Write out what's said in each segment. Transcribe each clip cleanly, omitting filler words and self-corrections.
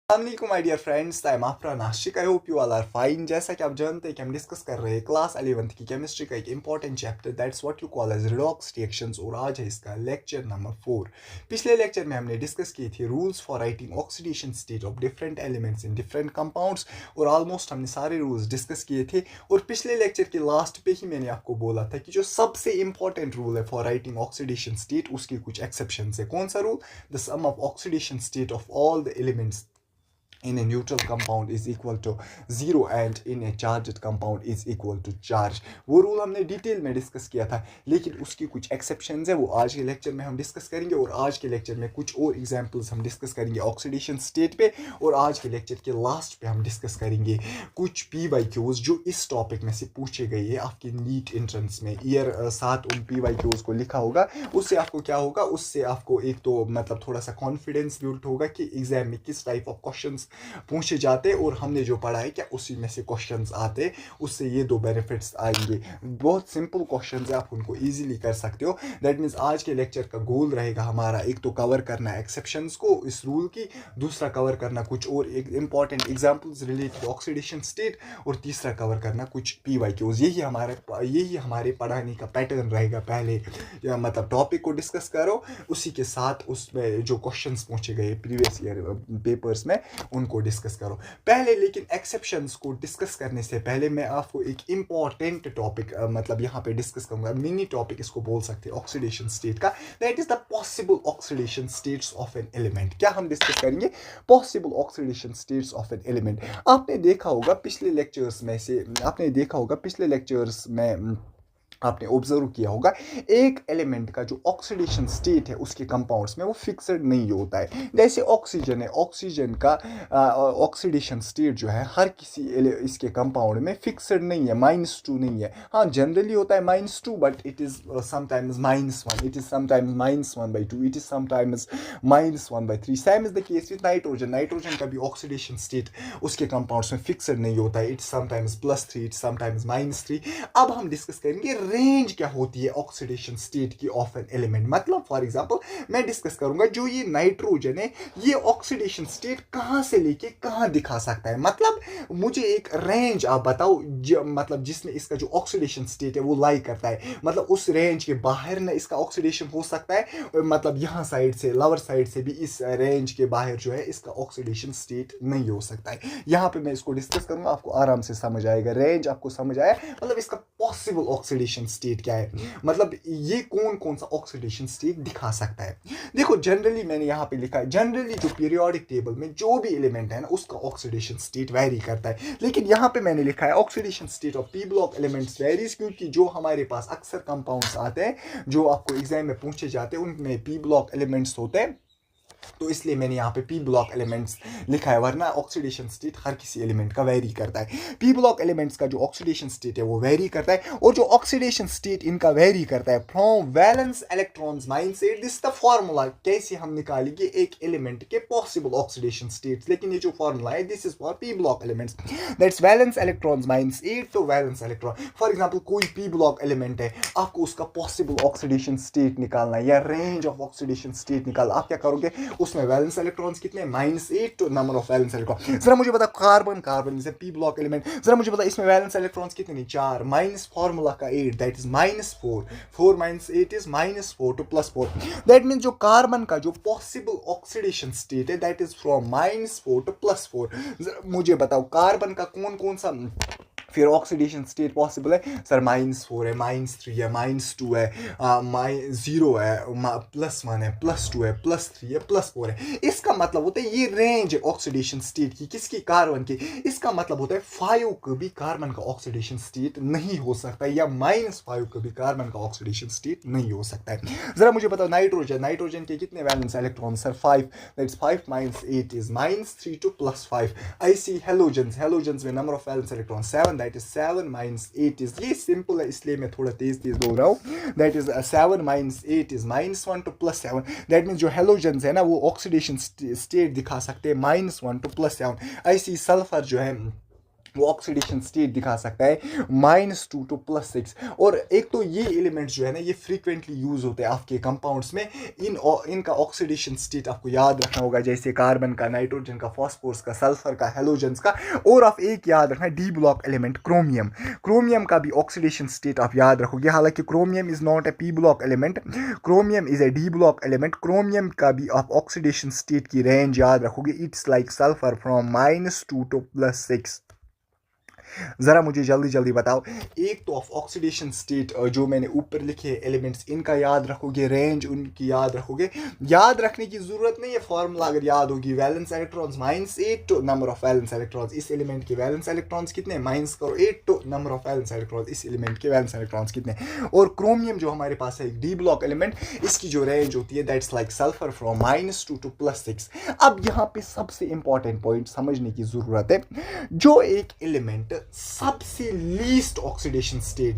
अस्सलामुअलैकुम my dear friends, I am Afran Ashiq. I hope you all are fine. जैसा कि आप जानते हैं कि हम डिस्कस कर रहे हैं क्लास 11th की केमिस्ट्री का एक important chapter, that's what you call as redox reactions, और आज है इसका लेक्चर नंबर 4। पिछले लेक्चर में हमने डिस्कस की थी rules for writing oxidation state of different elements in different compounds, और ऑलमोस्ट हमने सारे रूल्स डिस्कस किए थे। और पिछले लेक्चर के लास्ट पे ही मैंने आपको बोला था कि जो सबसे इंपॉर्टेंट रूल है फॉर राइटिंग ऑक्सीडेशन स्टेट, उसकी कुछ एक्सेप्शन है। कौन सा rule? The sum of oxidation state of all the elements in a neutral compound is equal to 0 and in a charged compound is equal to charge। वो rule हमने detail में discuss किया था, लेकिन उसकी कुछ एक्सेप्शंस है, वो आज के लेक्चर में हम डिस्कस करेंगे। और आज के लेक्चर में कुछ और एग्जांपल्स हम डिस्कस करेंगे ऑक्सीडेशन स्टेट पे, और आज के लेक्चर के लास्ट पे हम डिस्कस करेंगे कुछ PYQs जो इस टॉपिक में से पूछे गए हैं आपके नीट एंट्रेंस में। ईयर 7 उन PYQs को लिखा होगा। उससे आपको क्या होगा? उससे आपको एक तो मतलब थोड़ा सा कॉन्फिडेंस बिल्ड होगा कि एग्जाम में किस टाइप ऑफ क्वेश्चंस पूछे जाते, और हमने जो पढ़ा है क्या उसी में से क्वेश्चंस आते। उससे ये दो बेनिफिट्स आएंगे। बहुत सिंपल क्वेश्चंस है, आप उनको इजीली कर सकते हो। दैट मीन्स आज के लेक्चर का गोल रहेगा हमारा एक तो कवर करना एक्सेप्शंस को इस रूल की, दूसरा कवर करना कुछ और एक important examples related oxidation state, और तीसरा कवर करना कुछ PYQs। यही हमारे पढ़ाने का पैटर्न रहेगा। पहले या मतलब टॉपिक को डिस्कस करो, उसी के साथ उसमें जो क्वेश्चंस पूछे गए प्रीवियस ईयर पेपर्स में उनको डिस्कस करो पहले। लेकिन एक्सेप्शंस को डिस्कस करने से पहले मैं आपको एक इंपॉर्टेंट टॉपिक मतलब यहाँ पे डिस्कस करूंगा, मिनी टॉपिक इसको बोल सकते हैं ऑक्सीडेशन स्टेट का। That is the possible oxidation states of an element. क्या हम डिस्कस करेंगे? Possible oxidation states of an element. आपने देखा होगा पिछले लेक्चर्स में आपने ऑब्जर्व किया होगा एक एलिमेंट का जो ऑक्सीडेशन स्टेट है उसके कंपाउंड्स में वो फिक्सड नहीं होता है। जैसे ऑक्सीजन है, ऑक्सीजन का ऑक्सीडेशन स्टेट जो है हर किसी इसके कंपाउंड में फिक्सड नहीं है, -2 नहीं है। हाँ, जनरली होता है -2, but it is sometimes -1, it is sometimes -1/2, it is sometimes -1/3। Same is the case with nitrogen. Nitrogen का भी ऑक्सीडेशन स्टेट उसके कंपाउंड्स में फिक्सड नहीं होता है, इट समटाइम्स +3, इट समटाइम्स -3। अब हम डिस्कस करेंगे रेंज क्या होती है ऑक्सीडेशन स्टेट की ऑफ एन एलिमेंट। मतलब फॉर एग्जांपल मैं डिस्कस करूंगा जो ये नाइट्रोजन है ये ऑक्सीडेशन स्टेट कहां से लेके कहां दिखा सकता है। मतलब मुझे एक रेंज आप बताओ मतलब जिसमें इसका जो ऑक्सीडेशन स्टेट है वो लाई करता है। मतलब उस रेंज के बाहर ना इसका ऑक्सीडेशन हो सकता है, मतलब यहां साइड से लोअर साइड से भी इस रेंज के बाहर जो है इसका ऑक्सीडेशन स्टेट नहीं हो सकता है। यहां पे मैं इसको डिस्कस करूंगा, आपको आराम से समझ आएगा। रेंज आपको समझ आया, मतलब इसका पॉसिबल ऑक्सीडेशन स्टेट क्या है, मतलब ये कौन कौन सा ऑक्सीडेशन स्टेट दिखा सकता है। देखो जनरली मैंने यहां पे लिखा है, जनरली जो पीरियोडिक टेबल में जो भी एलिमेंट है ना उसका ऑक्सीडेशन स्टेट वेरी करता है। लेकिन यहां पे मैंने लिखा है oxidation state of P block elements varies, क्योंकि जो हमारे पास अक्सर कंपाउंड्स आते हैं जो आपको एग्जाम में पूछे जाते हैं उनमें P ब्लॉक एलिमेंट्स होते हैं, तो इसलिए मैंने यहाँ पे P ब्लॉक एलिमेंट्स लिखा है। वरना ऑक्सीडेशन स्टेट हर किसी एलिमेंट का वेरी करता है। P ब्लॉक एलिमेंट्स का जो ऑक्सीडेशन स्टेट है वो वेरी करता है, और जो ऑक्सीडेशन स्टेट इनका वेरी करता है from valence electrons -8। This the formula कैसे हम निकालेंगे एक एलिमेंट के पॉसिबल ऑक्सीडेशन स्टेट्स। लेकिन ये जो फॉर्मूला है this is for P block elements, that's valence electrons -8। तो वैलेंस इलेक्ट्रॉन फॉर एग्जांपल कोई P ब्लॉक एलिमेंट है, आपको उसका पॉसिबल ऑक्सीडेशन स्टेट निकालना है या रेंज ऑफ ऑक्सीडेशन स्टेट निकालना। आप क्या करोगे? उसमें वैलेंस इलेक्ट्रॉन्स कितने? -8 तो नंबर ऑफ वैलेंस इलेक्ट्रॉन। जरा मुझे बता कार्बन जैसे P ब्लॉक एलिमेंट, जरा मुझे बता इसमें वैलेंस इलेक्ट्रॉन्स कितने? 4 माइनस फार्मूला का 8, that is -4। 4 - 8 is -4 to +4। That means जो कार्बन का जो पॉसिबल ऑक्सीडेशन स्टेट है दैट इज फ्रॉम -4 to +4। मुझे बताओ कार्बन का कौन कौन सा फिर ऑक्सीडेशन स्टेट पॉसिबल है? सर -4 है, -3 है, -2 है, -0 है, +1 है, +2 है, +3 है, +4 है। इसका मतलब होता है ये रेंज है ऑक्सीडेशन स्टेट की। किसकी? कार्बन की। इसका मतलब होता है 5 कभी कार्बन का ऑक्सीडेशन स्टेट नहीं हो सकता है, या -5 कभी कार्बन का ऑक्सीडेशन स्टेट नहीं हो सकता है। जरा मुझे बताओ नाइट्रोजन के कितने valence electron? Sir 5, that's 5 - 8 is -3 to +5। I see halogens में number of valence electron 7, that is 7 - 8 is, ये सिंपल है इसलिए मैं थोड़ा तेज बोल रहा हूँ। That is 7 - 8 is -1 to +7। That means जो हेलोजन्स है ना वो ऑक्सीडेशन स्टेट दिखा सकते हैं -1 to +7। आई सी सल्फर जो है वो ऑक्सीडेशन स्टेट दिखा सकता है -2 to +6। और एक तो ये एलिमेंट्स जो है ना ये फ्रीक्वेंटली यूज होते हैं आपके कंपाउंड्स में। इनका ऑक्सीडेशन स्टेट आपको याद रखना होगा, जैसे कार्बन का, नाइट्रोजन का, फास्फोरस का, सल्फर का, हेलोजेंस का। और आप एक याद रखना D block element chromium, chromium का भी ऑक्सीडेशन स्टेट आप याद रखोगे। हालांकि chromium is not A P block element, chromium is A D block element. Chromium का भी आप ऑक्सीडेशन स्टेट की रेंज याद रखोगे, it's like sulphur from -2 to +6। जरा मुझे जल्दी जल्दी बताओ, एक तो ऑफ ऑक्सीडेशन स्टेट जो मैंने ऊपर लिखे एलिमेंट्स इनका याद रखोगे, रेंज उनकी याद रखोगे। याद रखने की जरूरत नहीं है, फार्मूला अगर याद होगी, वैलेंस इलेक्ट्रॉन्स -8 तो नंबर ऑफ वैलेंस इलेक्ट्रॉन्स, इस एलिमेंट के वैलेंस इलेक्ट्रॉन्स कितने, माइनस करो 8 तो नंबर ऑफ वैलेंस इलेक्ट्रॉन्स, इस एलिमेंट के वैलेंस इलेक्ट्रॉन्स कितने। और क्रोमियम जो हमारे पास है एक डी ब्लॉक एलिमेंट, इसकी जो रेंज होती है that's like sulphur from -2 to +6। अब यहाँ पे सबसे इंपॉर्टेंट पॉइंट समझने की जरूरत है, जो एक एलिमेंट सबसे लीस्ट ऑक्सीडेशन स्टेट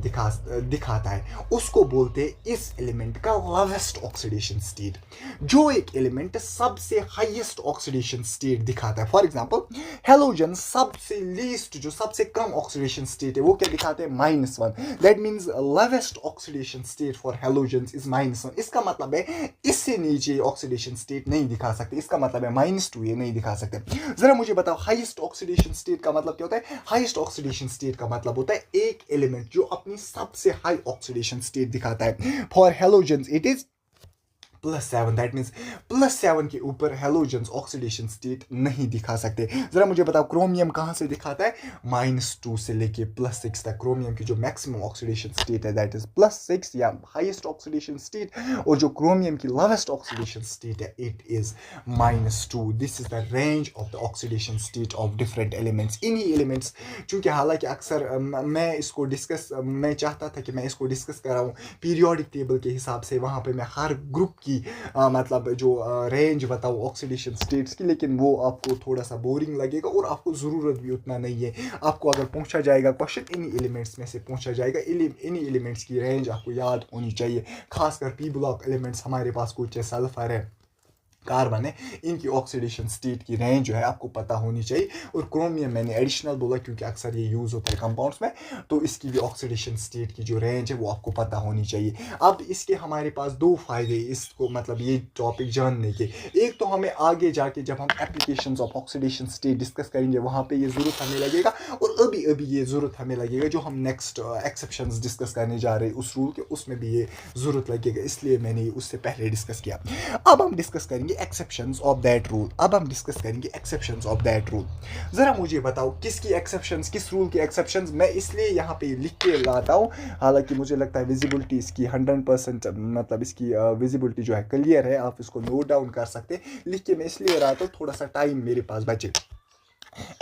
दिखाता है उसको बोलते हैं इस एलिमेंट का लवेस्ट ऑक्सीडेशन स्टेट। जो एक एलिमेंट सबसे हाईएस्ट ऑक्सीडेशन स्टेट दिखाता है, फॉर एग्जांपल हेलोजन सबसे लीस्ट जो सबसे कम ऑक्सीडेशन स्टेट है वो क्या दिखाते हैं, -1। That means lowest oxidation state for halogens is -1। इसका मतलब है इससे नीचे ऑक्सीडेशन स्टेट नहीं दिखा सकते, इसका मतलब है -2 ये नहीं दिखा सकते। जरा मुझे बताओ हाईएस्ट ऑक्सीडेशन स्टेट का मतलब क्या होता है। हाईएस्ट ऑक्सीडेशन स्टेट का मतलब होता है एक एलिमेंट जो अपनी सबसे हाई ऑक्सीडेशन स्टेट दिखाता है। For halogens it is +7, that means +7 के ऊपर हेलोजेंस ऑक्सीडेशन स्टेट नहीं दिखा सकते। जरा मुझे बताओ क्रोमियम कहां से दिखाता है, -2 से लेके +6 तक। क्रोमियम की जो मैक्सिमम ऑक्सीडेशन स्टेट है दैट इज +6 या हाईएस्ट ऑक्सीडेशन स्टेट, और जो क्रोमियम की लोवेस्ट ऑक्सीडेशन स्टेट है it is -2। This is the range of the oxidation state of different elements. इन्हीं एलिमेंट्स, चूंकि हालांकि अक्सर मैं चाहता था कि मैं इसको डिस्कस कराऊं पीरियोडिक टेबल के हिसाब से, वहां पे मैं हर ग्रुप की मतलब जो रेंज बताओ ऑक्सीडेशन स्टेट्स की, लेकिन वो आपको थोड़ा सा बोरिंग लगेगा और आपको ज़रूरत भी उतना नहीं है। आपको अगर पूछा जाएगा क्वेश्चन इन्हीं एलिमेंट्स में से पूछा जाएगा, इन्हीं एलिमेंट्स की रेंज आपको याद होनी चाहिए। खासकर पी ब्लॉक एलिमेंट्स हमारे पास कुछ सल्फर है, कार्बन है, इनकी ऑक्सीडेशन स्टेट की रेंज जो है आपको पता होनी चाहिए। और क्रोमियम मैंने एडिशनल बोला क्योंकि अक्सर ये यूज़ होता है कंपाउंड्स में, तो इसकी भी ऑक्सीडेशन स्टेट की जो रेंज है वो आपको पता होनी चाहिए। अब इसके हमारे पास दो फायदे इसको मतलब ये टॉपिक जानने के। एक तो हमें आगे जाके जब हम applications of oxidation state discuss करेंगे वहाँ पे ये ज़रूरत हमें लगेगा, और अभी ये ज़रूरत हमें लगेगा जो हम नेक्स्ट एक्सेप्शंस डिस्कस करने जा रहे हैं उस रूल के, उसमें भी ये ज़रूरत लगेगा, इसलिए मैंने ये उससे पहले डिस्कस किया। अब हम डिस्कस करेंगे एक्सेप्शंस ऑफ दैट रूल। अब हम डिस्कस करेंगे एक्सेप्शंस ऑफ दैट रूल। जरा मुझे बताओ किसकी एक्सेप्शंस, किस रूल के एक्सेप्शंस। मैं इसलिए यहाँ पे लिख के लाता हूँ, हालांकि मुझे लगता है विजिबिलिटी इसकी 100% मतलब इसकी विजिबिलिटी जो है क्लियर है, आप इसको नोट डाउन कर सकते। लिख के मैं इसलिए रहा था थोड़ा सा टाइम मेरे पास बचे।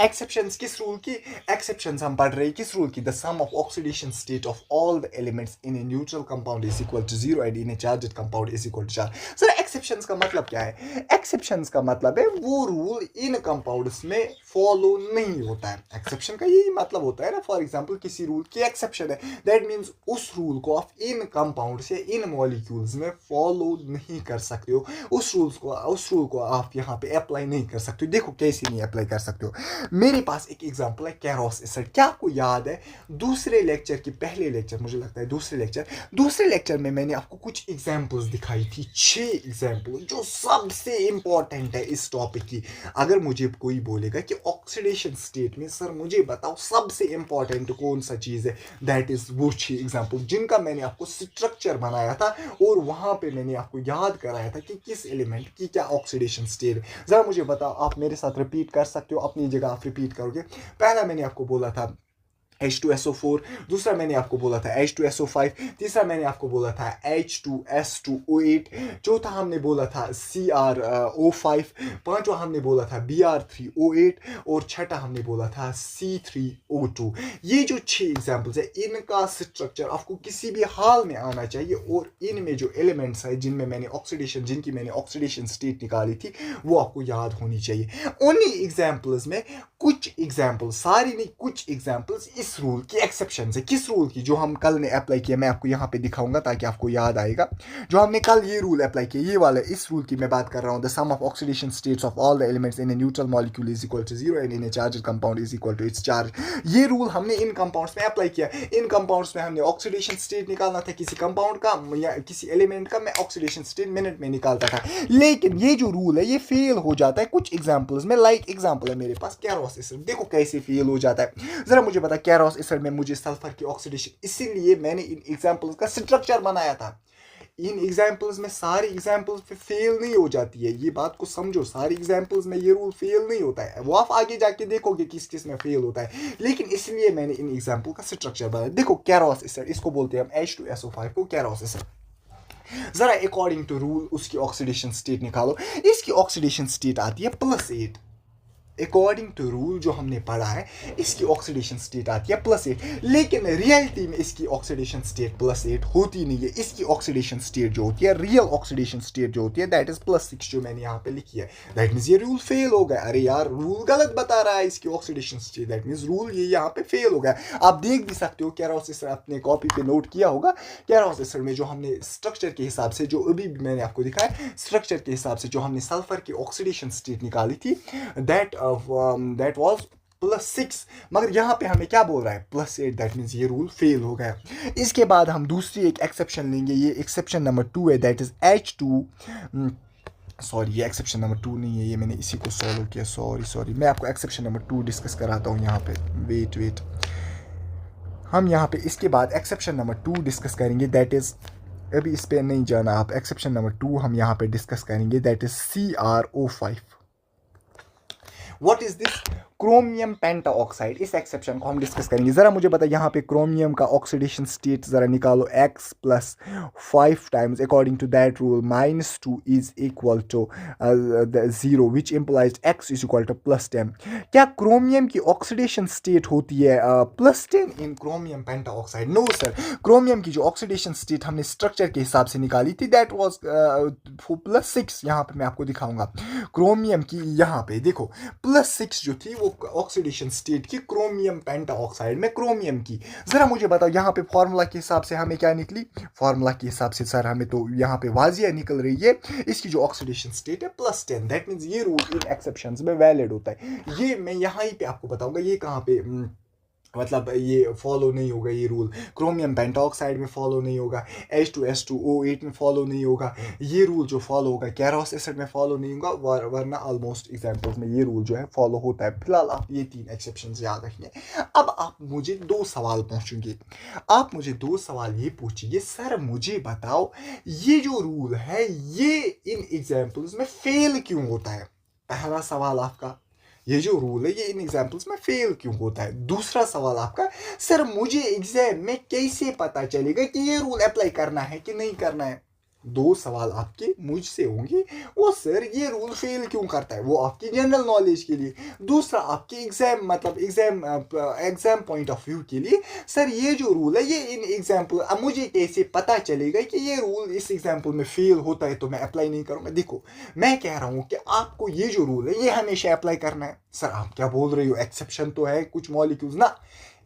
एक्सेप्शंस किस रूल की, एक्सेप्शंस हम पढ़ रहे हैं किस रूल की, the sum of oxidation state of all the elements in a neutral compound is equal to 0 and in a charged compound is equal to 4। Sir exceptions का मतलब क्या है, एक्सेप्शंस का मतलब है वो रूल इन कंपाउंड्स में फॉलो नहीं होता है। एक्सेप्शन का यही मतलब होता है ना, फॉर एग्जांपल किसी रूल की एक्सेप्शन है, दैट मींस उस रूल को आप इन कंपाउंड्स या इन मॉलिक्यूल्स में फॉलो नहीं कर सकते हो, उस रूल को आप यहाँ पे अप्लाई नहीं कर सकते हो। देखो कैसे नहीं अप्लाई कर सकते हो। मेरे पास एक एग्जांपल है कैरोस एसिड। क्या आपको याद है दूसरे लेक्चर की पहले लेक्चर, मुझे लगता है दूसरे लेक्चर में मैंने आपको कुछ एग्जांपल्स दिखाई थी, 6 एग्जांपल जो सबसे इंपॉर्टेंट है इस टॉपिक की। अगर मुझे कोई बोलेगा कि ऑक्सीडेशन स्टेट में सर मुझे बताओ सबसे इंपॉर्टेंट कौन सा चीज है, दैट इज वो 6 एग्जांपल जिनका मैंने आपको स्ट्रक्चर बनाया था और वहां पे मैंने आपको याद कराया था कि किस एलिमेंट की क्या ऑक्सीडेशन स्टेट है। जरा मुझे बताओ, आप मेरे साथ रिपीट कर सकते हो, अपनी जगह आप रिपीट करोगे। पहला मैंने आपको बोला था H2SO4, दूसरा मैंने आपको बोला था H2SO5, तीसरा मैंने आपको बोला था H2S2O8, चौथा हमने बोला था CrO5, पांचवा हमने बोला था Br3O8 और छठा हमने बोला था C3O2। ये जो 6 एग्जाम्पल्स है इनका स्ट्रक्चर आपको किसी भी हाल में आना चाहिए, और इनमें जो एलिमेंट्स है जिनकी मैंने ऑक्सीडेशन स्टेट निकाली थी वो आपको याद होनी चाहिए। उन्हीं एग्जाम्पल्स में कुछ एग्जाम्पल्स, सारी नहीं कुछ एग्जाम्पल्स इस रूल की एक्सेप्शन है। किस रूल की? जो हम कल ने अप्लाई किया, मैं आपको यहाँ पे दिखाऊंगा ताकि आपको याद आएगा। जो हमने कल ये रूल अप्लाई किया, ये वाला, इस रूल की मैं बात कर रहा हूँ। The sum of oxidation states of all the elements in a neutral molecule is equal to 0 and in a charge compound is equal to its charge. ये रूल हमने इन कंपाउंड्स में अप्लाई किया। इन कंपाउंड्स में हमने ऑक्सीडेशन स्टेट निकालना था किसी कंपाउंड का या किसी एलिमेंट का, मैं ऑक्सीडेशन स्टेट मिनट में निकालता था। लेकिन ये जो रूल है ये फेल हो जाता है कुछ एग्जाम्पल्स में। लाइक एग्जाम्पल है मेरे पास कैरोस एसिड, देखो कैसे फेल हो जाता है। जरा मुझे बता, कैरोस एसिड में मुझे सल्फर की ऑक्सीडेशन, इसीलिए मैंने इन एग्जाम्पल्स का स्ट्रक्चर बनाया था। इन एग्जाम्पल्स में सारी एग्जाम्पल्स पे फेल नहीं हो जाती है, ये बात को समझो। सारी एग्जाम्पल्स में ये रूल फेल नहीं होता है, वो आप आगे जाके देखोगे किस किस में फेल होता है। लेकिन इसलिए मैंने इन एग्जाम्पल का स्ट्रक्चर बनाया। देखो कैरोस एसिड, इसको बोलते हैं हम H2SO5 को कैरोस एसिड। जरा अकॉर्डिंग टू रूल उसकी ऑक्सीडेशन स्टेट निकालो। इसकी ऑक्सीडेशन स्टेट आती है +8। अकॉर्डिंग टू रूल जो हमने पढ़ा है, इसकी ऑक्सीडेशन स्टेट आती है +8। लेकिन रियलिटी में इसकी ऑक्सीडेशन स्टेट +8 होती नहीं है। इसकी ऑक्सीडेशन स्टेट जो होती है, रियल ऑक्सीडेशन स्टेट जो होती है, दैट इज +6, जो मैंने यहाँ पे लिखी है। दैट मीन्स ये रूल फेल हो गया। अरे यार, रूल गलत बता रहा है इसकी oxidation state, that means rule ये यहाँ पे फेल हो गया। आप देख भी सकते हो, कैरोस एसिड अपने कॉपी पे नोट किया होगा। कैरोस एसिड में जो हमने स्ट्रक्चर के हिसाब से, जो अभी मैंने आपको दिखाया, स्ट्रक्चर के हिसाब से जो हमने सल्फर की ऑक्सीडेशन स्टेट निकाली थी, that was +6, मगर यहाँ पे हमें क्या बोल रहा है? +8। दैट मीन्स ये रूल फेल हो गया। इसके बाद हम दूसरी एक एक्सेप्शन लेंगे, ये एक्सेप्शन नंबर 2 है, दैट इज H2। सॉरी, ये एक्सेप्शन नंबर 2 नहीं है, ये मैंने इसी को सॉल्व किया। सॉरी, मैं आपको एक्सेप्शन नंबर 2 डिस्कस कराता हूँ यहाँ पे। वेट, हम यहाँ पे इसके बाद एक्सेप्शन नंबर 2 डिस्कस करेंगे, दैट इज, अभी इस पर नहीं जाना आप। एक्सेप्शन नंबर 2 हम यहाँ पे डिस्कस करेंगे, that is CrO5। What is this? Chromium pentoxide. इस एक्सेप्शन को हम डिस्कस करेंगे। जरा मुझे बता, यहाँ पे क्रोमियम का ऑक्सीडेशन स्टेट जरा निकालो। X + 5 times according to that rule -2 is equal to 0, which implies X is equal to +10। क्या क्रोमियम की ऑक्सीडेशन स्टेट होती है +10 in chromium pentoxide? No sir, chromium की जो ऑक्सीडेशन स्टेट हमने स्ट्रक्चर के हिसाब से निकाली थी, दैट वाज +6। यहाँ पे मैं आपको दिखाऊंगा क्रोमियम की। यहाँ पे देखो +6 जो थी वो ऑक्सीडेशन स्टेट की क्रोमियम पेंटाऑक्साइड में, क्रोमियम की। जरा मुझे बताओ, यहाँ पे फॉर्मूला के हिसाब से हमें क्या निकली? फॉर्मूला के हिसाब से सर हमें तो यहाँ पे वाजिया निकल रही है, इसकी जो ऑक्सीडेशन स्टेट है +10। दैट मीन्स ये रूल इन एक्सेप्शंस में वैलिड होता है। ये मैं यहाँ ही पे आपको बताऊंगा, ये कहाँ पे मतलब ये फॉलो नहीं होगा ये रूल। क्रोमियम पेंटाऑक्साइड में फॉलो नहीं होगा, H2SO8 में फॉलो नहीं होगा। ये रूल जो फॉलो होगा कैरोस एसिड में फॉलो नहीं होगा, वरना ऑलमोस्ट एग्जांपल्स में ये रूल जो है फॉलो होता है। फिलहाल आप ये 3 एक्सेप्शंस याद रखिए। अब आप मुझे 2 सवाल पूछेंगे। आप मुझे 2 सवाल ये पूछिए, सर मुझे बताओ ये जो रूल है ये इन एग्जाम्पल्स में फेल क्यों होता है? पहला सवाल आपका, ये जो रूल है ये इन एग्जाम्पल्स में फेल क्यों होता है? दूसरा सवाल आपका, सर मुझे एग्जाम में कैसे पता चलेगा कि ये रूल अप्लाई करना है कि नहीं करना है? 2 सवाल आपके मुझसे होंगे, वो सर ये रूल फेल क्यों करता है, वो आपकी जनरल नॉलेज के लिए। दूसरा आपके एग्जाम मतलब एग्जाम पॉइंट ऑफ व्यू के लिए, सर ये जो रूल है ये इन एग्जाम्पल, अब मुझे कैसे पता चलेगा कि ये रूल इस एग्जाम्पल में फेल होता है तो मैं अप्लाई नहीं करूँगा? देखो, मैं कह रहा हूँ कि आपको ये जो रूल है ये हमेशा अप्लाई करना है। सर आप क्या बोल रही हो, एक्सेप्शन तो है कुछ मॉलिक्यूल्स ना,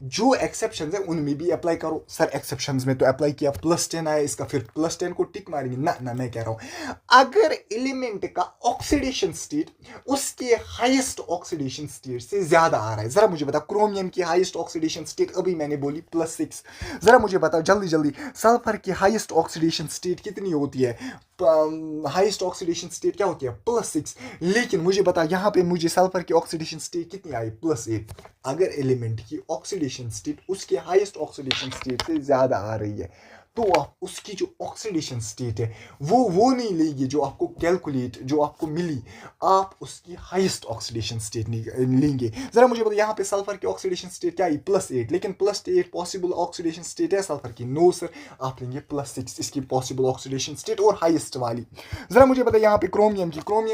जो एक्सेप्शंस है उनमें भी अप्लाई करो। सर एक्सेप्शंस में तो अप्लाई किया, +10 आया, इसका फिर +10 को टिक मारेंगे ना। मैं कह रहा हूं अगर एलिमेंट का ऑक्सीडेशन स्टेट उसके हाईएस्ट ऑक्सीडेशन स्टेट से ज्यादा आ रहा है, जरा मुझे बता, क्रोमियम की हाईएस्ट ऑक्सीडेशन स्टेट अभी मैंने बोली +6। जरा मुझे बताओ जल्दी, सल्फर की हाईएस्ट ऑक्सीडेशन स्टेट कितनी होती है? हाईएस्ट ऑक्सीडेशन स्टेट क्या होती है? +6। लेकिन मुझे बता, यहाँ पे मुझे सल्फर की ऑक्सीडेशन स्टेट कितनी आई? +8। अगर एलिमेंट की ऑक्सीडेशन स्टेट उसके हाईएस्ट ऑक्सीडेशन स्टेट से ज्यादा आ रही है तो आप उसकी जो ऑक्सीडेशन स्टेट है वो नहीं लेंगे जो आपको कैलकुलेट, जो आपको मिली, आप उसकी हाईएस्ट ऑक्सीडेशन स्टेट लेंगे। जरा मुझे बताओ, यहाँ पे सल्फर की ऑक्सीडेशन स्टेट क्या आई? +8। लेकिन +8 पॉसिबल ऑक्सीडेशन स्टेट है सल्फर की? नो सर, आप लेंगे +6 इसकी पॉसिबल ऑक्सीडेशन स्टेट और हाईएस्ट वाली। जरा मुझे बताओ, यहाँ पे क्रोमियम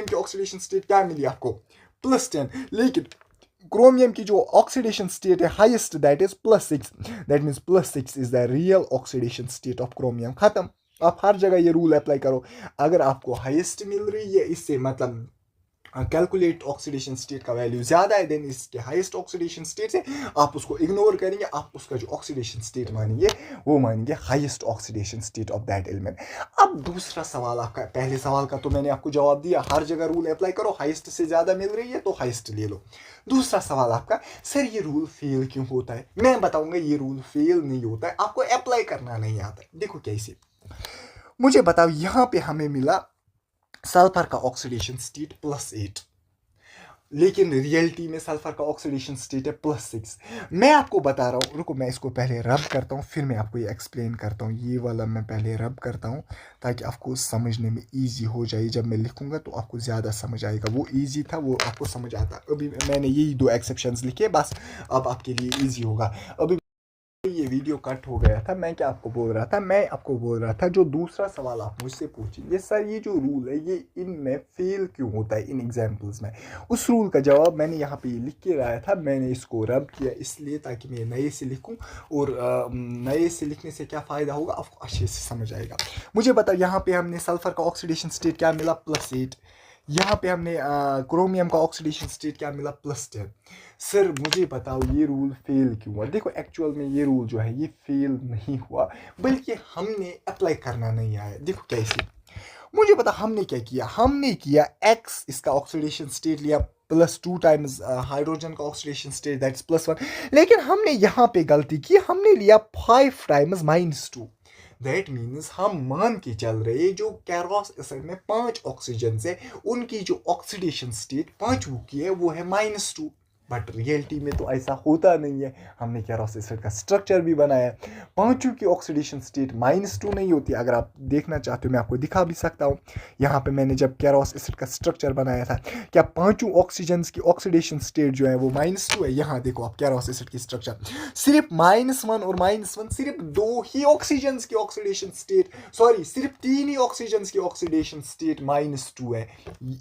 की ऑक्सीडेशन स्टेट क्या मिली आपको? +10। लेकिन क्रोमियम की जो ऑक्सीडेशन स्टेट है highest, that is +6। That means +6 is the real oxidation state of chromium. खत्म। आप हर जगह ये रूल अप्लाई करो। अगर आपको हाईएस्ट मिल रही है इससे मतलब कैलकुलेट ऑक्सीडेशन स्टेट का वैल्यू ज़्यादा है देन इसके हाईएस्ट ऑक्सीडेशन स्टेट से, आप उसको इग्नोर करेंगे, आप उसका जो ऑक्सीडेशन स्टेट मानेंगे वो मानेंगे highest oxidation state of that element. अब दूसरा सवाल आपका, पहले सवाल का तो मैंने आपको जवाब दिया, हर जगह रूल अप्लाई करो, हाईएस्ट से ज़्यादा मिल रही है तो हाईएस्ट ले लो। दूसरा सवाल आपका, सर ये रूल फेल क्यों होता है? मैं बताऊंगा ये रूल फेल नहीं होता है, आपको अप्लाई करना नहीं आता है। देखो कैसे, मुझे बताओ, यहाँ पे हमें मिला सल्फर का ऑक्सीडेशन स्टेट +8, लेकिन रियलिटी में सल्फर का ऑक्सीडेशन स्टेट है +6। मैं आपको बता रहा हूँ, रुको मैं इसको पहले रब करता हूँ फिर मैं आपको ये एक्सप्लेन करता हूँ। ये वाला मैं पहले रब करता हूँ ताकि आपको समझने में ईजी हो जाए, जब मैं लिखूँगा तो आपको ज़्यादा समझ आएगा। वो ईजी था, वो आपको समझ आता। अभी मैंने यही 2 एक्सेप्शंस लिखे, बस अब आपके लिए ईजी होगा। अभी ये वीडियो कट हो गया था, मैं क्या आपको बोल रहा था, मैं आपको बोल रहा था जो दूसरा सवाल आप मुझसे पूछेंगे, सर ये जो रूल है ये इनमें फेल क्यों होता है इन एग्जाम्पल्स में, उस रूल का जवाब मैंने यहाँ पे लिख के लाया था। मैंने इसको रब किया इसलिए ताकि मैं नए से लिखूँ, और नए से लिखने से क्या फ़ायदा होगा आपको अच्छे से समझ आएगा। मुझे बताओ, यहाँ पे हमने सल्फर का ऑक्सीडेशन स्टेट क्या मिला +8, यहाँ पे हमने क्रोमियम का ऑक्सीडेशन स्टेट क्या मिला +10। सर मुझे बताओ ये रूल फेल क्यों हुआ? देखो एक्चुअल में ये रूल जो है ये फेल नहीं हुआ, बल्कि हमने अप्लाई करना नहीं आया। देखो कैसे, मुझे पता हमने क्या किया, हमने किया x इसका ऑक्सीडेशन स्टेट लिया +2 टाइम्स हाइड्रोजन का ऑक्सीडेशन स्टेट दैट्स +1, लेकिन हमने यहाँ पे गलती की, हमने लिया 5 टाइम्स -2। दैट मीन्स हम मान के चल रहे जो कैरोस एसिड में 5 ऑक्सीजन है, उनकी जो ऑक्सीडेशन स्टेट 5 की है वो है -2, बट रियलिटी में तो ऐसा होता नहीं है। हमने कैरोस एसिड का स्ट्रक्चर भी बनाया, 5 की ऑक्सीडेशन स्टेट -2 नहीं होती। अगर आप देखना चाहते हो मैं आपको दिखा भी सकता हूँ। यहाँ पे मैंने जब कैरोस एसिड का स्ट्रक्चर बनाया था, क्या 5 ऑक्सीजन की ऑक्सीडेशन स्टेट जो है वो -2 है? यहाँ देखो आप कैरोस एसिड की स्ट्रक्चर, सिर्फ -1 और -1, सिर्फ 2 ही ऑक्सीजन की ऑक्सीडेशन स्टेट, सॉरी सिर्फ 3 ही ऑक्सीजन की ऑक्सीडेशन स्टेट -2 है।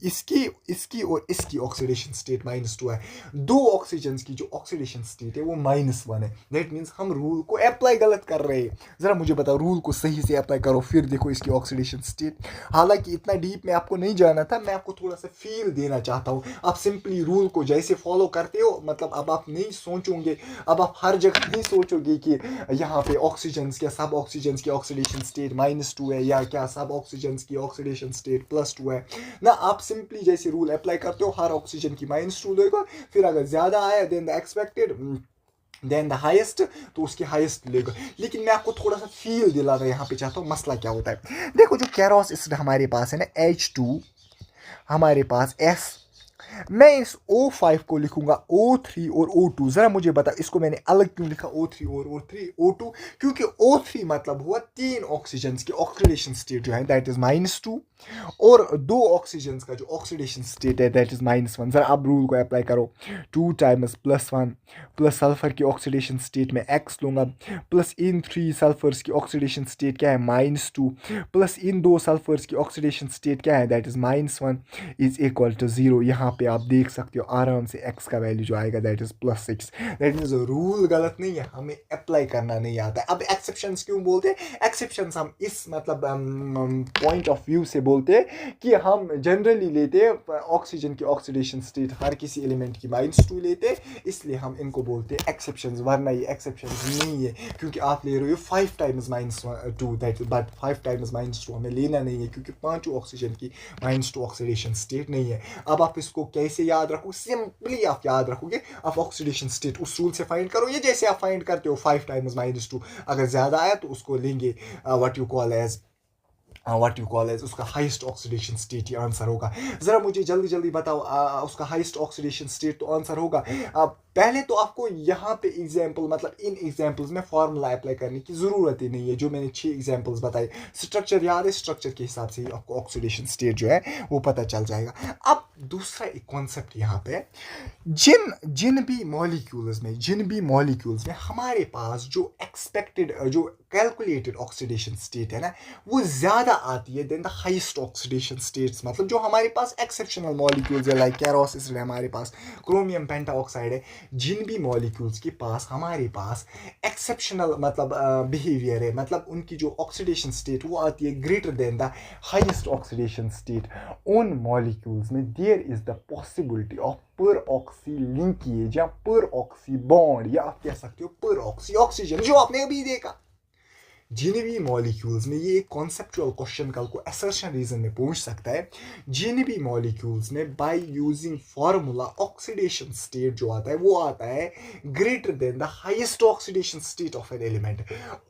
इसकी और इसकी ऑक्सीडेशन स्टेट -2 है। 2 ऑक्सीजन की जो ऑक्सीडेशन स्टेट है वो -1 है। दैट मीन्स हम रूल को अप्लाई गलत कर रहे हैं। जरा मुझे बताओ, रूल को सही से अप्लाई करो फिर देखो इसकी ऑक्सीडेशन स्टेट। हालांकि इतना डीप में आपको नहीं जाना था, मैं आपको थोड़ा सा फील देना चाहता हूँ। आप सिंपली रूल को जैसे फॉलो करते हो, मतलब अब आप नहीं सोचोगे, अब आप हर जगह नहीं सोचोगे कि यहाँ पे ऑक्सीजन या सब ऑक्सीजन की ऑक्सीडेशन स्टेट -2 है, या क्या सब ऑक्सीजन की ऑक्सीडेशन स्टेट +2 है ना। आप सिंपली जैसे रूल अप्लाई करते हो, हर ऑक्सीजन की -2 लेगा, फिर अगर ज्यादा आया than the expected than the highest, तो उसकी हाईएस्ट लेगा। लेकिन मैं आपको थोड़ा सा फील दिलाना यहाँ पे चाहता हूँ मसला क्या होता है। देखो जो कैरोस एसिड हमारे पास है ना H2, हमारे पास S, मैं इस O5 को लिखूंगा O3 और O2। जरा मुझे बता इसको मैंने अलग क्यों लिखा O3 और O2, क्योंकि O3 मतलब हुआ 3 ऑक्सीजन की ऑक्सीडेशन स्टेट जो है दैट इज -2, और 2 ऑक्सीजन का जो ऑक्सीडेशन स्टेट है दैट इज -1। जरा अब रूल को अप्लाई करो, 2 टाइम्स +1 प्लस सल्फर की ऑक्सीडेशन स्टेट में x लूंगा, प्लस इन 3 सल्फर्स की ऑक्सीडेशन स्टेट क्या है -2, प्लस इन 2 सल्फर्स की ऑक्सीडेशन स्टेट क्या है that is -1 is equal to 0। यहाँ पे आप देख सकते हो आराम से x का वैल्यू जो आएगा that is +6। That means rule गलत नहीं है, हमें अप्लाई करना नहीं आता है। अब एक्सेप्शंस क्यों बोलते हैं? एक्सेप्शंस हम इस मतलब पॉइंट ऑफ व्यू से बोलते हैं कि हम जनरली लेते हैं ऑक्सीजन की ऑक्सीडेशन स्टेट हर किसी एलिमेंट की -2 लेते हैं, इसलिए हम इनको बोलते हैं एक्सेप्शंस, वरना ये एक्सेप्शंस नहीं है। क्योंकि आप ले रहे हो 5 टाइम्स -2 दैट बट 5 टाइम्स -2 हमें लेना नहीं है, क्योंकि 5 ऑक्सीजन की -2 ऑक्सीडेशन स्टेट नहीं है। अब आप इसको कैसे याद रखो? सिंपली आप याद रखोगे, आप ऑक्सीडेशन स्टेट उस रूल से फाइंड करो, ये जैसे आप फाइंड करते हो 5 टाइम्स -2, अगर ज्यादा आया तो उसको लेंगे व्हाट यू कॉल एज उसका हाईएस्ट ऑक्सीडेशन स्टेट ही आंसर होगा। जरा मुझे जल्दी जल्दी बताओ उसका हाईएस्ट ऑक्सीडेशन स्टेट तो आंसर होगा। पहले तो आपको यहाँ पे एग्जाम्पल मतलब इन एग्जाम्पल्स में फार्मूला अप्लाई करने की ज़रूरत ही नहीं है। जो मैंने 6 एग्जाम्पल्स बताए, स्ट्रक्चर याद है, स्ट्रक्चर के हिसाब से ही आपको ऑक्सीडेशन स्टेट जो है वो पता चल जाएगा। अब दूसरा एक कॉन्सेप्ट यहाँ पे, जिन भी मॉलिक्यूल्स में हमारे पास जो एक्सपेक्टेड जो कैलकुलेटेड ऑक्सीडेशन स्टेट है ना वो ज़्यादा आती है than the highest oxidation states. मतलब जो हमारे पास एक्सेप्शनल मॉलिक्यूल्स है लाइक केरोस एसिड है हमारे पास, क्रोमियम पेंटाऑक्साइड है, जिन भी मॉलिक्यूल्स के पास हमारे पास एक्सेप्शनल मतलब बिहेवियर है, मतलब उनकी जो ऑक्सीडेशन स्टेट वो आती है greater than the highest oxidation state, उन मॉलिक्यूल्स में there is the possibility of peroxy linkage या पर ऑक्सी बॉन्ड, या आप कह सकते हो पर ऑक्सी ऑक्सीजन, जो आपने अभी देखा। जिन भी मॉलिक्यूल्स में, ये एक कॉन्सेप्चुअल क्वेश्चन कल को असर्शन रीजन में पूछ सकता है, जिन भी मॉलिक्यूल्स में by using formula oxidation state जो आता है वो आता है greater than the highest oxidation state of an element,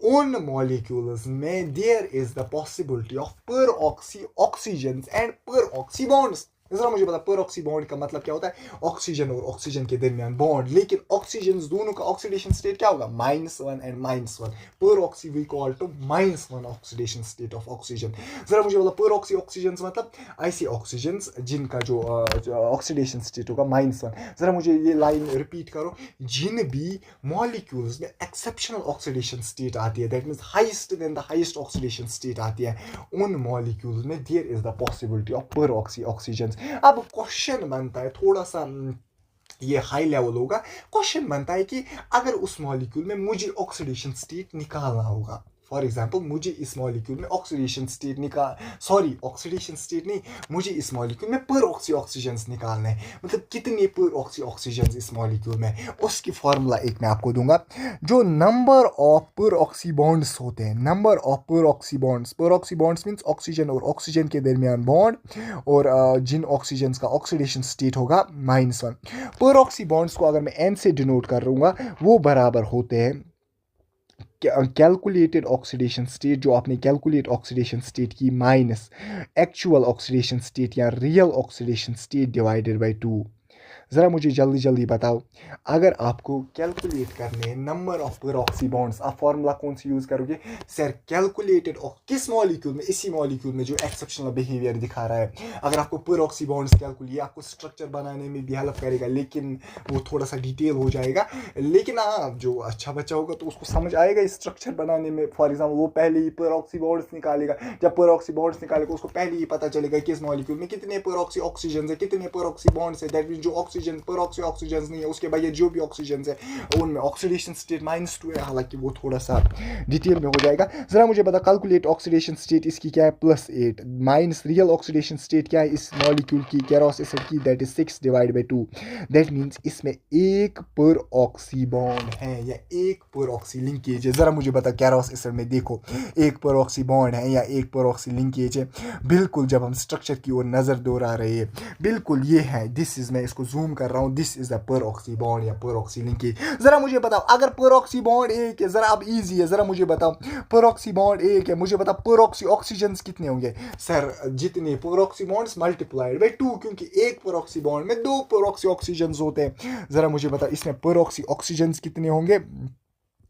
उन मॉलिक्यूल्स में there is the possibility of peroxy oxygen and peroxy bonds. जरा मुझे पता पर ऑक्सी बॉन्ड का मतलब क्या होता है, ऑक्सीजन और ऑक्सीजन के दरमियान बॉन्ड, लेकिन ऑक्सीजन दोनों का ऑक्सीडेशन स्टेट क्या होगा -1 and -1, peroxy we call to -1 oxidation state of oxygen. जरा मुझे बोला पर ऑक्सी ऑक्सीजन मतलब ऐसे ऑक्सीजन जिनका जो ऑक्सीडेशन स्टेट होगा -1। जरा मुझे ये लाइन रिपीट करो, जिन भी मॉलिक्यूल्स में एक्सेप्शनल ऑक्सीडेशन स्टेट आती है, that means highest than the highest oxidation state आती है, उन मॉलिक्यूल्स में there is the possibility of peroxy oxygen. अब क्वेश्चन बनता है थोड़ा सा ये हाई लेवल होगा, क्वेश्चन बनता है कि अगर उस मॉलिक्यूल में मुझे ऑक्सीडेशन स्टेट निकालना होगा, फॉर एग्जाम्पल मुझे इस मॉलिक्यूल में ऑक्सीडेशन स्टेट ऑक्सीडेशन स्टेट नहीं, मुझे इस मॉलिक्यूल में पर ऑक्सी ऑक्सीजन्स निकालना है, मतलब कितने पर ऑक्सी ऑक्सीजन्स इस मॉलिक्यूल में, उसकी फॉर्मूला एक मैं आपको दूंगा। जो number of peroxy bonds होते हैं, number of peroxy bonds means oxygen और ऑक्सीजन के दरमियान बॉन्ड, और जिन ऑक्सीजन्स का ऑक्सीडेशन स्टेट होगा -1। पर ऑक्सी बॉन्ड्स को अगर मैं n से डिनोट कर दूंगा वो बराबर होते हैं कैलकुलेटेड ऑक्सीडेशन स्टेट, जो आपने कैलकुलेट ऑक्सीडेशन स्टेट की माइनस एक्चुअल ऑक्सीडेशन स्टेट या real oxidation state divided by 2। ज़रा मुझे जल्दी जल्दी बताओ, अगर आपको कैलकुलेट करने हैं number of peroxy bonds, आप फॉर्मूला कौन सी यूज़ करोगे सर, कैलकुलेटेड किस मॉलिक्यूल में, इसी मॉलिक्यूल में जो एक्सेप्शनल बिहेवियर दिखा रहा है, अगर आपको पर ऑक्सी बॉन्ड्स कैलकुलेट, आपको स्ट्रक्चर बनाने में भी हेल्प करेगा, लेकिन वो थोड़ा सा डिटेल हो जाएगा, लेकिन हाँ जो अच्छा बच्चा होगा तो उसको समझ आएगा स्ट्रक्चर बनाने में। फॉर एग्जाम्पल वो पहले ही पर ऑक्सी बॉन्ड्स निकालेगा, जब पर ऑक्सी बॉन्ड्स निकालेगा उसको पहले ही पता चलेगा किस मॉलिक्यूल में कितने पर ऑक्सी ऑक्सीजन है, कितने पर ऑक्सी बॉन्ड्स है, दैट मीन जो ऑक्सीजन पर ऑक्सी ऑक्सीजन नहीं है उसके बगैर जो भी ऑक्सीजन है उनमें ऑक्सीडेशन स्टेट -2 है, हालांकि वो थोड़ा सा डिटेल में हो जाएगा। जरा मुझे बता कैलकुलेट ऑक्सीडेशन स्टेट इसकी क्या है +8 माइनस रियल ऑक्सीडेशन स्टेट क्या है इस मॉलिक्यूल की केरोस एसिड की, that is 6 divide by 2, that means इसमें एक पर ऑक्सी बॉन्ड है या एक पर ऑक्सी लिंकेज है। जरा मुझे बता केरोस एसिड में देखो एक पर ऑक्सी बॉन्ड है या एक पर ऑक्सी लिंकेज है, बिल्कुल जब हम स्ट्रक्चर की ओर नजर दोहरा रहे हैं बिल्कुल ये है, दिस इज, मैं इसको जूम कर रहा हूँ, दिस इज द पर ऑक्सी बॉन्ड या पर ऑक्सी लिंकेज। जरा मुझे बताओ अगर पर ऑक्सी बॉन्ड एक है, जरा अब इजी है, जरा मुझे बताओ पर ऑक्सी बॉन्ड एक है, मुझे बताओ पर ऑक्सी ऑक्सीजन कितने होंगे सर, जितने पर ऑक्सी बॉन्ड्स मल्टीप्लाइड बाय 2, क्योंकि एक पर ऑक्सी बॉन्ड में 2 पर ऑक्सी ऑक्सीजन होते हैं। जरा मुझे बताओ इसमें पर ऑक्सी ऑक्सीजन कितने होंगे,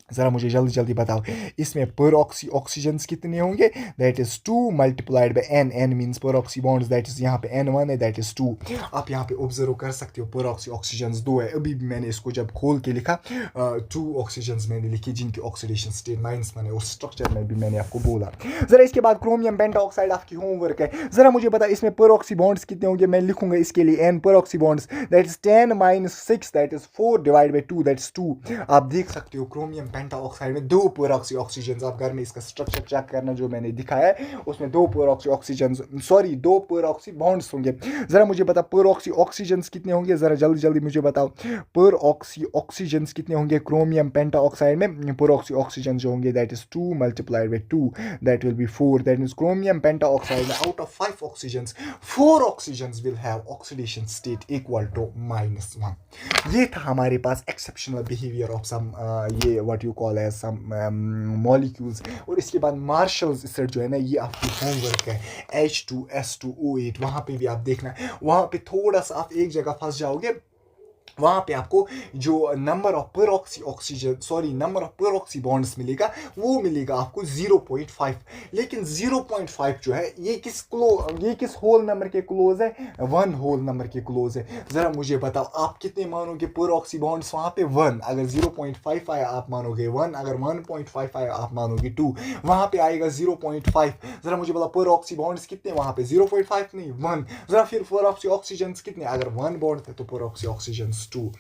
ज़रा मुझे जल्दी जल्दी बताओ इसमें पर ऑक्सी ऑक्सीजन कितने होंगे, that is 2 multiplied bye n, n means पर ऑक्सी बॉन्ड्स, दैट इज़ यहाँ पे n1 है, दैट इज़ 2। आप यहाँ पे ऑब्जर्व कर सकते हो पर ऑक्सी ऑक्सीजन 2 है, अभी भी मैंने इसको जब खोल के लिखा 2 ऑक्सीजन मैंने लिखी जिनकी ऑक्सीडेशन स्टेट -1 है, और स्ट्रक्चर में भी मैंने आपको बोला। ज़रा इसके बाद क्रोमियम पेंटाऑक्साइड आपकी होमवर्क है, ज़रा मुझे बता इसमें पर ऑक्सी बॉन्ड्स कितने होंगे, मैं लिखूंगा इसके लिए n पर oxy bonds, that is 10 - 6 that is 4 divide by 2 that is 2। आप देख सकते हो क्रोमियम पेंटाऑक्साइड में 2 पर ऑक्सी ऑक्सीजन, आप घर में इसका स्ट्रक्चर चेक करना जो मैंने दिखाया है उसमें 2 पर ऑक्सी ऑक्सीजन, सॉरी 2 पर ऑक्सी बॉन्ड्स होंगे। जरा मुझे बता पर ऑक्सी ऑक्सीजन कितने होंगे, जरा जल्दी जल्दी मुझे बताओ पर ऑक्सी ऑक्सीजन कितने होंगे क्रोमियम पेंटाऑक्साइड में, पर ऑक्सी ऑक्सीजन जो होंगे that is 2 multiplied by 2 that will be 4, that means chromium pentoxide में out of 5 oxygen 4 oxygen will have oxidation state equal to -1। ये था हमारे पास एक्सेप्शनल बिहेवियर ऑफ सम ये what you call as some molecules. और इसके बाद marshals acid जो है ना ये आपकी होमवर्क है H2SO8, वहाँ पे भी आप देखना, वहाँ पे थोड़ा सा आप एक जगह फंस जाओगे, वहाँ पे आपको जो नंबर ऑफ पेरोक्सी बॉन्ड्स मिलेगा वो मिलेगा आपको 0.5। लेकिन 0.5 जो है ये किस होल नंबर के क्लोज है, 1 होल नंबर के क्लोज है। जरा मुझे बताओ आप कितने मानोगे पेरोक्सी बॉन्ड्स वहाँ पे 1। अगर 0.5 आया आप मानोगे 1, अगर 1.5 आया आप मानोगे 2, वहाँ पे आएगा 0.5। जरा मुझे बताओ पेरोक्सी बॉन्ड्स कितने वहाँ पे, 0.5 नहीं 1। जरा फिर पेरोक्सी ऑक्सीजन कितने, अगर 1 बॉन्ड थे तो पेरोक्सी ऑक्सीजन 2।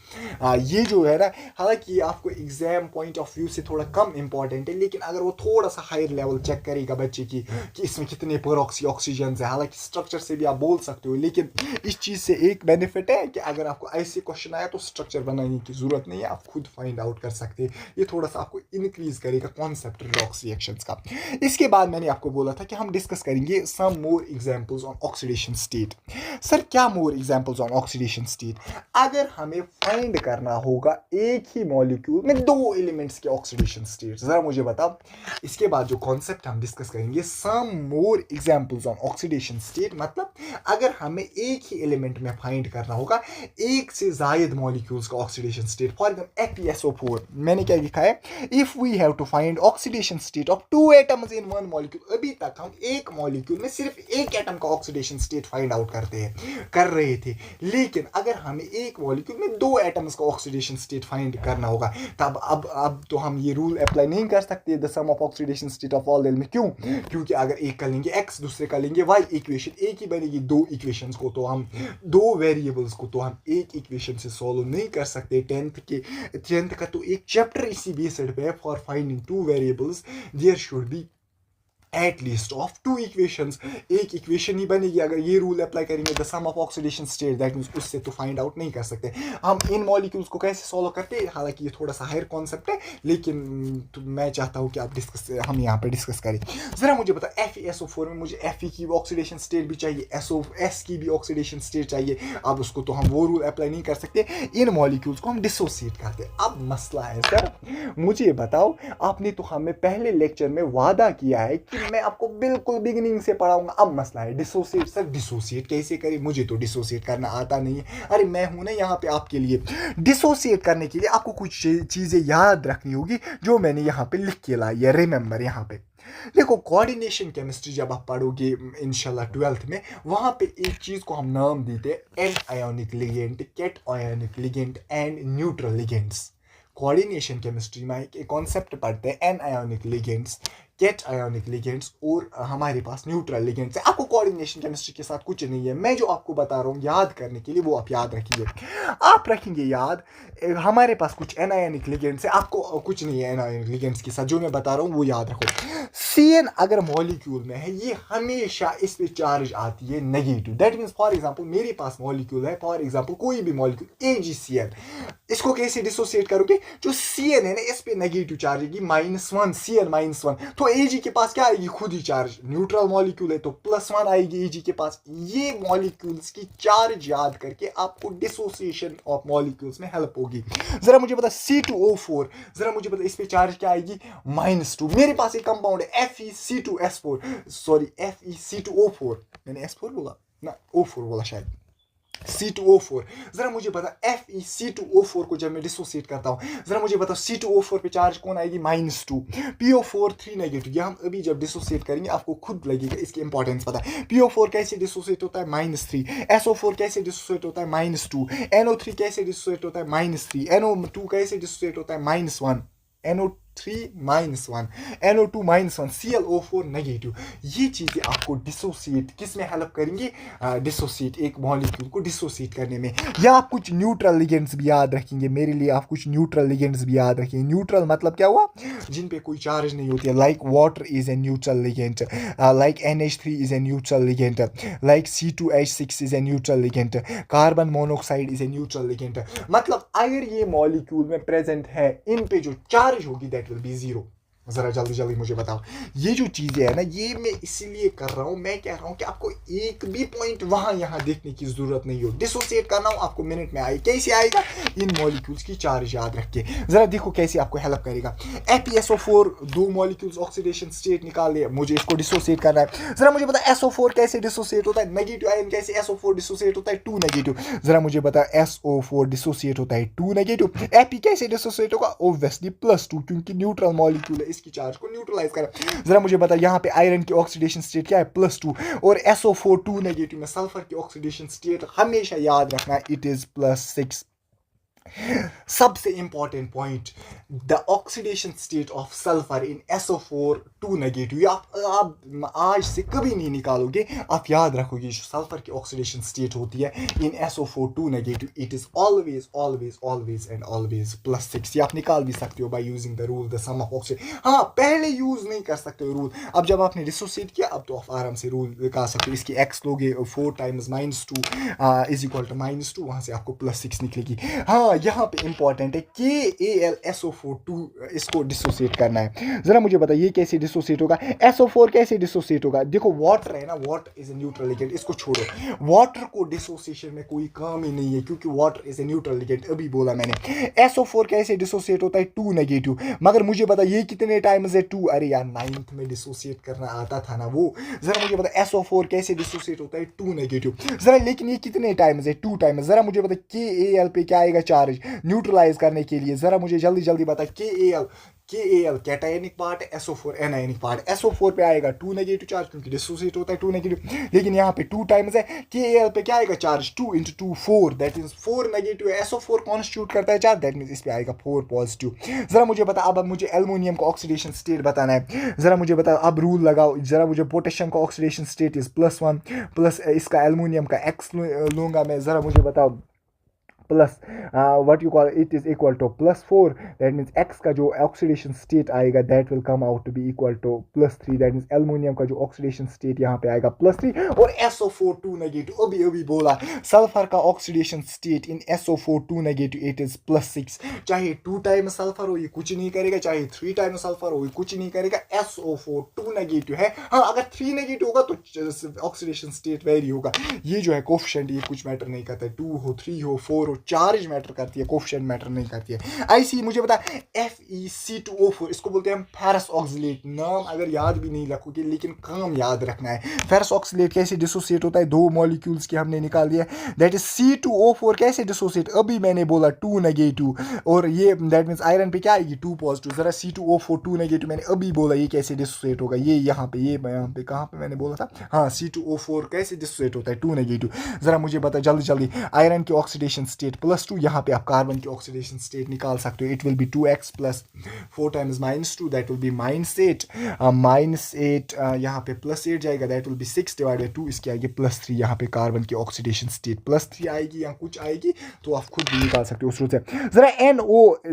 ये जो है ना, हालांकि ये आपको एग्जाम पॉइंट ऑफ व्यू से थोड़ा कम इंपॉर्टेंट है, लेकिन अगर वो थोड़ा सा हायर लेवल चेक करेगा बच्चे की कि इसमें कितने पेरोक्सी ऑक्सीजन है, हालांकि स्ट्रक्चर से भी आप बोल सकते हो, लेकिन इस चीज़ से एक बेनिफिट है कि अगर आपको ऐसे क्वेश्चन आया तो स्ट्रक्चर बनाने की जरूरत नहीं है, आप खुद फाइंड आउट कर सकते हैं। ये थोड़ा सा आपको इंक्रीज करेगा कॉन्सेप्ट रिडॉक्स रिएक्शंस का। इसके बाद मैंने आपको बोला था कि हम डिस्कस करेंगे some more examples on oxidation state. Sir क्या more examples on oxidation state? अगर हमें फाइंड करना होगा एक ही मॉलिक्यूल में 2 एलिमेंट्स के ऑक्सीडेशन स्टेट, जरा मुझे बताओ। इसके बाद जो कॉन्सेप्ट हम डिस्कस करेंगे some more examples on oxidation state, मतलब अगर हमें एक ही एलिमेंट में फाइंड करना होगा एक से ज्यादा मॉलिक्यूल्स का oxidation state. For example FeSO4 मैंने क्या लिखा है, if we have to find oxidation state of 2 atoms in 1 molecule. अभी तक हम एक मॉलिक्यूल में सिर्फ एक एटम का ऑक्सीडेशन स्टेट फाइंड आउट कर रहे थे, लेकिन अगर हमें एक मॉलिक्यूल में 2 एटम्स का ऑक्सीडेशन स्टेट फाइंड करना होगा तब अब तो हम ये रूल अप्लाई नहीं कर सकते the sum of oxidation state of all element. क्यों? क्योंकि अगर एक का लेंगे x, दूसरे का लेंगे y, इक्वेशन एक ही बनेगी। 2 इक्वेशंस को तो हम 2 वेरिएबल्स को तो हम एक इक्वेशन से सॉल्व नहीं कर सकते। 10th का तो एक चैप्टर इसी बेस्ड पे है, for finding 2 variables there should be at least of 2 equations. एक इक्वेशन ही बनेगी अगर ये रूल अप्लाई करेंगे the sum of oxidation state, that means उससे तो फाइंड आउट नहीं कर सकते। हम इन मॉलिक्यूल्स को कैसे सॉल्व करते हैं, हालांकि ये थोड़ा सा हायर कॉन्सेप्ट है, लेकिन तो मैं चाहता हूं कि हम यहाँ पे डिस्कस करें। जरा मुझे बता FeSO4 में मुझे Fe की ऑक्सीडेशन स्टेट भी चाहिए, SOS की भी ऑक्सीडेशन स्टेट चाहिए। अब उसको तो हम वो रूल अप्लाई नहीं कर सकते, इन मॉलिक्यूल्स को हम डिसोसिएट करते हैं। अब मसला है सर मुझे बताओ, आपने तो हमें पहले लेक्चर में वादा किया है कि मैं आपको बिल्कुल बिगिनिंग से पढ़ाऊंगा। अब मसला है डिसोसिएट। सर डिसोसिएट कैसे करें, मुझे तो डिसोसिएट करना आता नहीं है। अरे मैं हूं ना यहाँ पे आपके लिए। डिसोसिएट करने के लिए आपको कुछ चीजें याद रखनी होगी जो मैंने यहाँ पे लिख के लाई है। रिमेंबर यहाँ पे देखो, कोऑर्डिनेशन केमिस्ट्री जब आप पढ़ोगे इंशाल्लाह 12th में, वहां पे एक चीज को हम नाम देते हैं anionic ligand, cationic ligand and neutral ligands. Coordination chemistry में एक कॉन्सेप्ट पढ़ते हैं anionic ligands, cationic ligands और हमारे पास न्यूट्रल लिगेंड्स है। आपको कोऑर्डिनेशन केमिस्ट्री के साथ कुछ नहीं है, मैं जो आपको बता रहा हूँ याद करने के लिए वो आप याद रखिए। आप रखेंगे याद, हमारे पास कुछ एनायनिक लिगेंड्स है, आपको कुछ नहीं है एनायनिक लिगेंड्स के साथ, जो मैं बता रहा हूँ वो याद रखो। CN अगर मॉलिक्यूल में है ये हमेशा इस पे चार्ज आती है negative. That means for example मेरे पास मॉलिक्यूल है, फॉर एग्जांपल कोई भी मॉलिक्यूल AgCl, इसको कैसे डिसोसिएट करोगे, जो CN है ना इस पे नेगेटिव चार्ज आएगी -1, CN -1, तो Ag के पास क्या आएगी, खुद ही चार्ज। न्यूट्रल मॉलिक्यूल है तो +1 आएगी Ag के पास। ये मॉलिक्यूल्स की चार्ज याद करके आपको डिसोसिएशन ऑफ मॉलिक्यूल्स में हेल्प होगी। जरा मुझे बता C2O4, जरा मुझे बता इस पे चार्ज क्या आएगी, -2। मेरे पास एक कंपाउंड है FeC2S4, सॉरी FeC2O4, मैंने S4 बोला ना, O4 बोला शायद, C2O4। जरा मुझे बता FeC2O4 को जब मैं डिसोसिएट करता हूँ, जरा मुझे बता C2O4 पे चार्ज कौन आएगी, -2। PO4 3 negative. ये हम अभी जब डिसोसिएट करेंगे आपको खुद लगेगा इसकी इंपॉर्टेंस पता है। PO4 कैसे डिसोसिएट होता है, -3। SO4 कैसे डिसोसिएट होता है, -2। NO3 कैसे डिसोसिएट होता है, -3। NO2 कैसे डिसोसिएट होता है, -1। NO3 -1, NO2 -1, ClO4 negative. ये चीजें आपको डिसोसिएट किस में हेल्प करेंगी, डिसोसिएट एक मॉलिक्यूल को डिसोसिएट करने में। या आप कुछ न्यूट्रल लिगेंड्स भी याद रखेंगे, मेरे लिए आप कुछ न्यूट्रल लिगेंड्स भी याद रखेंगे। न्यूट्रल मतलब क्या हुआ, जिन पे कोई चार्ज नहीं होती है, like water is a neutral ligand, like NH3 is a neutral ligand, like C2H6 is a neutral ligand, carbon monoxide is a neutral ligand. मतलब अगर ये मॉलिक्यूल में प्रेजेंट है, इन पे जो चार्ज होगी दैट विल बी 0। ज़रा जल्दी जल्दी मुझे बताओ। ये जो चीज़ें है ना, ये मैं इसीलिए कर रहा हूँ, मैं कह रहा हूँ कि आपको एक भी पॉइंट वहाँ यहाँ देखने की ज़रूरत नहीं हो। डिसोसिएट करना हो आपको मिनट में आए, कैसे आएगा, इन मॉलिक्यूल्स की चार्ज याद रख के। ज़रा देखो कैसे आपको हेल्प करेगा। FeSO4 दो मॉलिक्यूल्स ऑक्सीडेशन स्टेट निकाल लिया, मुझे इसको डिसोसिएट करना है। ज़रा मुझे बता SO4 कैसे डिसोसिएट होता है, नेगेटिव आयन कैसे SO4 डिसोसिएट होता है 2 नेगेटिव। ज़रा मुझे बता SO4 डिसोसिएट होता है 2 नेगेटिव। Fe कैसे डिसोसिएट होगा, ऑब्वियसली +2, क्योंकि न्यूट्रल मॉलिक्यूल है, इसकी चार्ज को न्यूट्रलाइज करें। जरा मुझे बता यहाँ पे आयरन की ऑक्सीडेशन स्टेट क्या है, +2, और SO4 2 नेगेटिव में सल्फर की ऑक्सीडेशन स्टेट हमेशा याद रखना, इट इज +6। सबसे important point, the oxidation state of sulphur in SO4 2 negative. आप आज से कभी नहीं निकालोगे, आप याद रखोगे जो सल्फर की ऑक्सीडेशन स्टेट होती है in SO4 2 negative, it is always always always and always +6। ये आप निकाल भी सकते हो by using the rule the sum of oxidation. हाँ, पहले यूज नहीं कर सकते हो रूल, अब जब आपने डिसोसिएट किया अब तो आप आराम से रूल निकाल सकते हो। इसकी x लोगे 4 टाइम्स -2 इज इक्वल टू -2, वहां से आपको +6 निकलेगी। हाँ, यहाँ पे इंपॉर्टेंट है KAlSO4 2, इसको डिसोसिएट करना है। जरा मुझे बताइए ये कैसे डिसोसिएट होगा, SO4 कैसे डिसोसिएट होगा। देखो वाटर है ना, water is a neutral ligand, इसको छोड़ो, वाटर को डिसोसिएशन में कोई काम ही नहीं है क्योंकि water is a neutral ligand, अभी बोला मैंने। SO4 कैसे डिसोसिएट होता है 2 नेगेटिव, मगर मुझे बता ये कितने टाइम्स है 2, अरे यार 9th में डिसोसिएट करना आता था ना वो। जरा मुझे बता SO4 कैसे डिसोसिएट होता है 2 नेगेटिव, जरा लेकिन ये कितने टाइम्स है 2 टाइम्स। जरा मुझे बता KAl पे क्या आएगा चार्ज न्यूट्रलाइज करने के लिए, जरा मुझे जल्दी जल्दी बता। KAl कैटायनिक पार्ट है, SO4 एनायनिक पार्ट। SO4 पे आएगा 2 नेगेटिव चार्ज क्योंकि डिसोसिएट होता है 2 नेगेटिव, लेकिन यहाँ पे 2 टाइम्स है। KAl पे क्या आएगा चार्ज, 2 × 2 4, दैट मींस 4 नेगेटिव है। SO4 कॉन्स्टिट्यूट करता है चार्ज, दैट मींस इस पे आएगा 4 पॉजिटिव। जरा मुझे बता, अब मुझे एल्युमिनियम का ऑक्सीडेशन स्टेट बताना है। जरा मुझे बता, अब रूल लगाओ। जरा मुझे पोटेशियम का ऑक्सीडेशन स्टेट इज +1 प्लस इसका एल्युमिनियम का x लूंगा मैं। जरा मुझे बताओ plus what you call it is equal to +4, that means x का जो ऑक्सीडेशन स्टेट आएगा that will come out to be equal to +3, that means aluminium का जो ऑक्सीडेशन स्टेट यहाँ पे आएगा +3, और SO4 2 नेगेटिव, अभी बोला सल्फर का oxidation state in SO4 2 negative it is +6। चाहे 2 टाइम सल्फर हो ये कुछ नहीं करेगा, चाहे 3 टाइम सल्फर हो ये कुछ नहीं करेगा, SO4 2 नेगेटिव है। हाँ, अगर 3 नेगेटिव होगा तो ऑक्सीडेशन स्टेट वेरी होगा। ये जो है कोफिशिएंट ये कुछ मैटर नहीं करता है, 2 हो 3 हो 4 हो, चार्ज मैटर करती है, कोफिशिएंट मैटर नहीं करती है। ऐसी मुझे बता FeC2O4, इसको बोलते हैं फेरस ऑक्सीलेट। नाम अगर याद भी नहीं रखोगे लेकिन काम याद रखना है। फेरस ऑक्सीलेट कैसे डिसोसिएट होता है, दो मॉलिक्यूल्स की हमने निकाल दिया, दैट इज C2O4 कैसे डिसोसिएट, अभी मैंने बोला 2 नेगेटिव, और ये दैट मींस आयरन पे क्या आएगी 2 पॉजिटिव। जरा C2O4 2 नेगेटिव मैंने अभी बोला, ये कैसे डिसोसिएट होगा, ये यहाँ पे कहाँ पे मैंने बोला था, हाँ C2O4 कैसे डिसोसिएट होता है 2 नेगेटिव। जरा मुझे बता जल्दी जल्दी, आयरन की ऑक्सीडेशन स्टेट +2, यहाँ पे आप कार्बन की ऑक्सीडेशन स्टेट निकाल सकते हो, it will B 2x plus 4 times -2, that will B -8, -8 यहाँ पे +8 जाएगा, दैट विल बी 6 डिवाइडेड 2, इसकी आएगी +3। यहाँ पे कार्बन की ऑक्सीडेशन स्टेट +3 आएगी या कुछ आएगी तो आप खुद भी निकाल सकते हो उस रूप से। जरा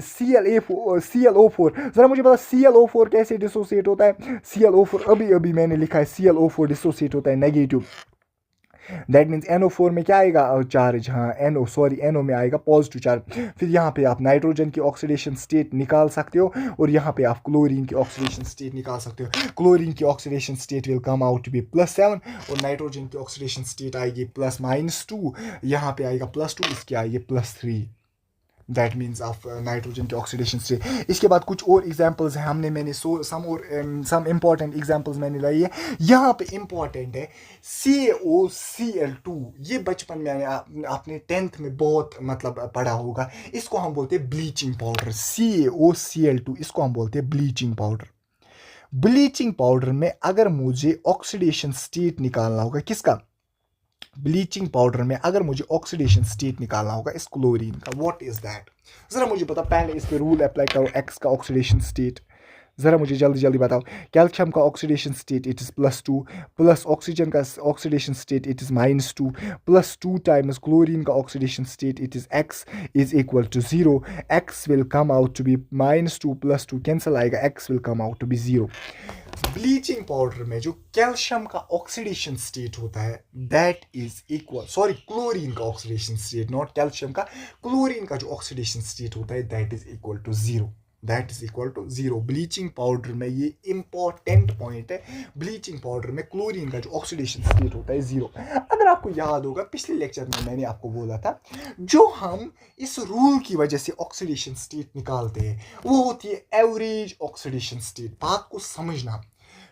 ClO4, जरा मुझे बता ClO4 कैसे डिसोसिएट होता है। ClO4 अभी मैंने लिखा है, ClO4 डिसोसिएट होता है नेगेटिव, दैट मीन्स NO4 में क्या आएगा चार्ज, हाँ NO में आएगा पॉजिटिव चार्ज। फिर यहाँ पे आप नाइट्रोजन की ऑक्सीडेशन स्टेट निकाल सकते हो, और यहाँ पे आप क्लोरीन की ऑक्सीडेशन स्टेट निकाल सकते हो। क्लोरीन की oxidation state will come out to be +7, और नाइट्रोजन की ऑक्सीडेशन स्टेट आएगी +2, यहाँ पे आएगा +2, इसकी आएगी +3, दैट मीन्स ऑफ नाइट्रोजन की ऑक्सीडेशन से। इसके बाद कुछ और एग्जांपल्स हैं, मैंने सम इंपॉर्टेंट एग्जांपल्स मैंने लाई है। यहाँ पे इंपॉर्टेंट है CaOCl2, ये बचपन में आपने 10th में बहुत मतलब पढ़ा होगा, इसको हम बोलते हैं ब्लीचिंग पाउडर। CaOCl2 इसको हम बोलते हैं ब्लीचिंग पाउडर। ब्लीचिंग पाउडर में अगर मुझे ऑक्सीडेशन स्टेट निकालना होगा, किसका, ब्लीचिंग पाउडर में अगर मुझे ऑक्सीडेशन स्टेट निकालना होगा इस क्लोरीन का, व्हाट इज दैट। जरा मुझे पता, पहले इस पे रूल अप्लाई करो, x का ऑक्सीडेशन स्टेट, जरा मुझे जल्दी जल्दी बताओ। कैल्शियम का oxidation state it is +2, plus oxygen का oxidation state it is -2, +2 times chlorine का oxidation state it is x is equal to 0, x will come out to be -2 +2 cancel आएगा, x will come out to be 0। Bleaching powder में जो calcium का oxidation state होता है that is equal, sorry chlorine का oxidation state, not calcium का, chlorine का जो ऑक्सीडेशन स्टेट होता है that is equal to 0। That is equal to 0। Bleaching powder में ये इंपॉर्टेंट पॉइंट है, ब्लीचिंग पाउडर में क्लोरीन का जो ऑक्सीडेशन स्टेट होता है 0। अगर आपको याद होगा पिछले लेक्चर में मैंने आपको बोला था जो हम इस रूल की वजह से ऑक्सीडेशन स्टेट निकालते हैं वो होती है एवरेज ऑक्सीडेशन स्टेट। बात को समझना,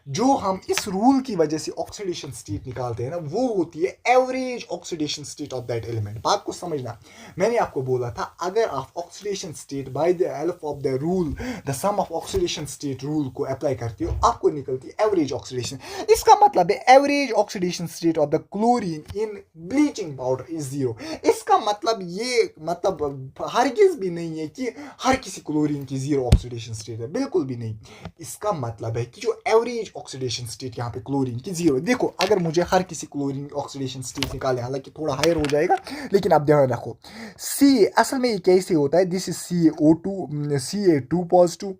जो हम इस रूल की वजह से ऑक्सीडेशन स्टेट निकालते हैं ना वो होती है average oxidation state of that element. बात को समझना, मैंने आपको बोला था अगर आप oxidation state by the help of the rule the sum of oxidation state rule को अप्लाई करते हो आपको निकलती है एवरेज ऑक्सीडेशन। इसका मतलब है average oxidation state of the chlorine in bleaching powder is 0। इसका मतलब ये मतलब हरगिज भी नहीं है कि हर किसी क्लोरीन की 0 ऑक्सीडेशन स्टेट है, बिल्कुल भी नहीं। इसका मतलब है कि जो एवरेज ऑक्सीडेशन स्टेट यहाँ पे क्लोरीन की 0। देखो अगर मुझे हर किसी क्लोरीन ऑक्सीडेशन स्टेट निकाले, हालांकि थोड़ा हायर हो जाएगा लेकिन आप ध्यान रखो सी असल में ये कैसे होता है, this is Ca2 positive,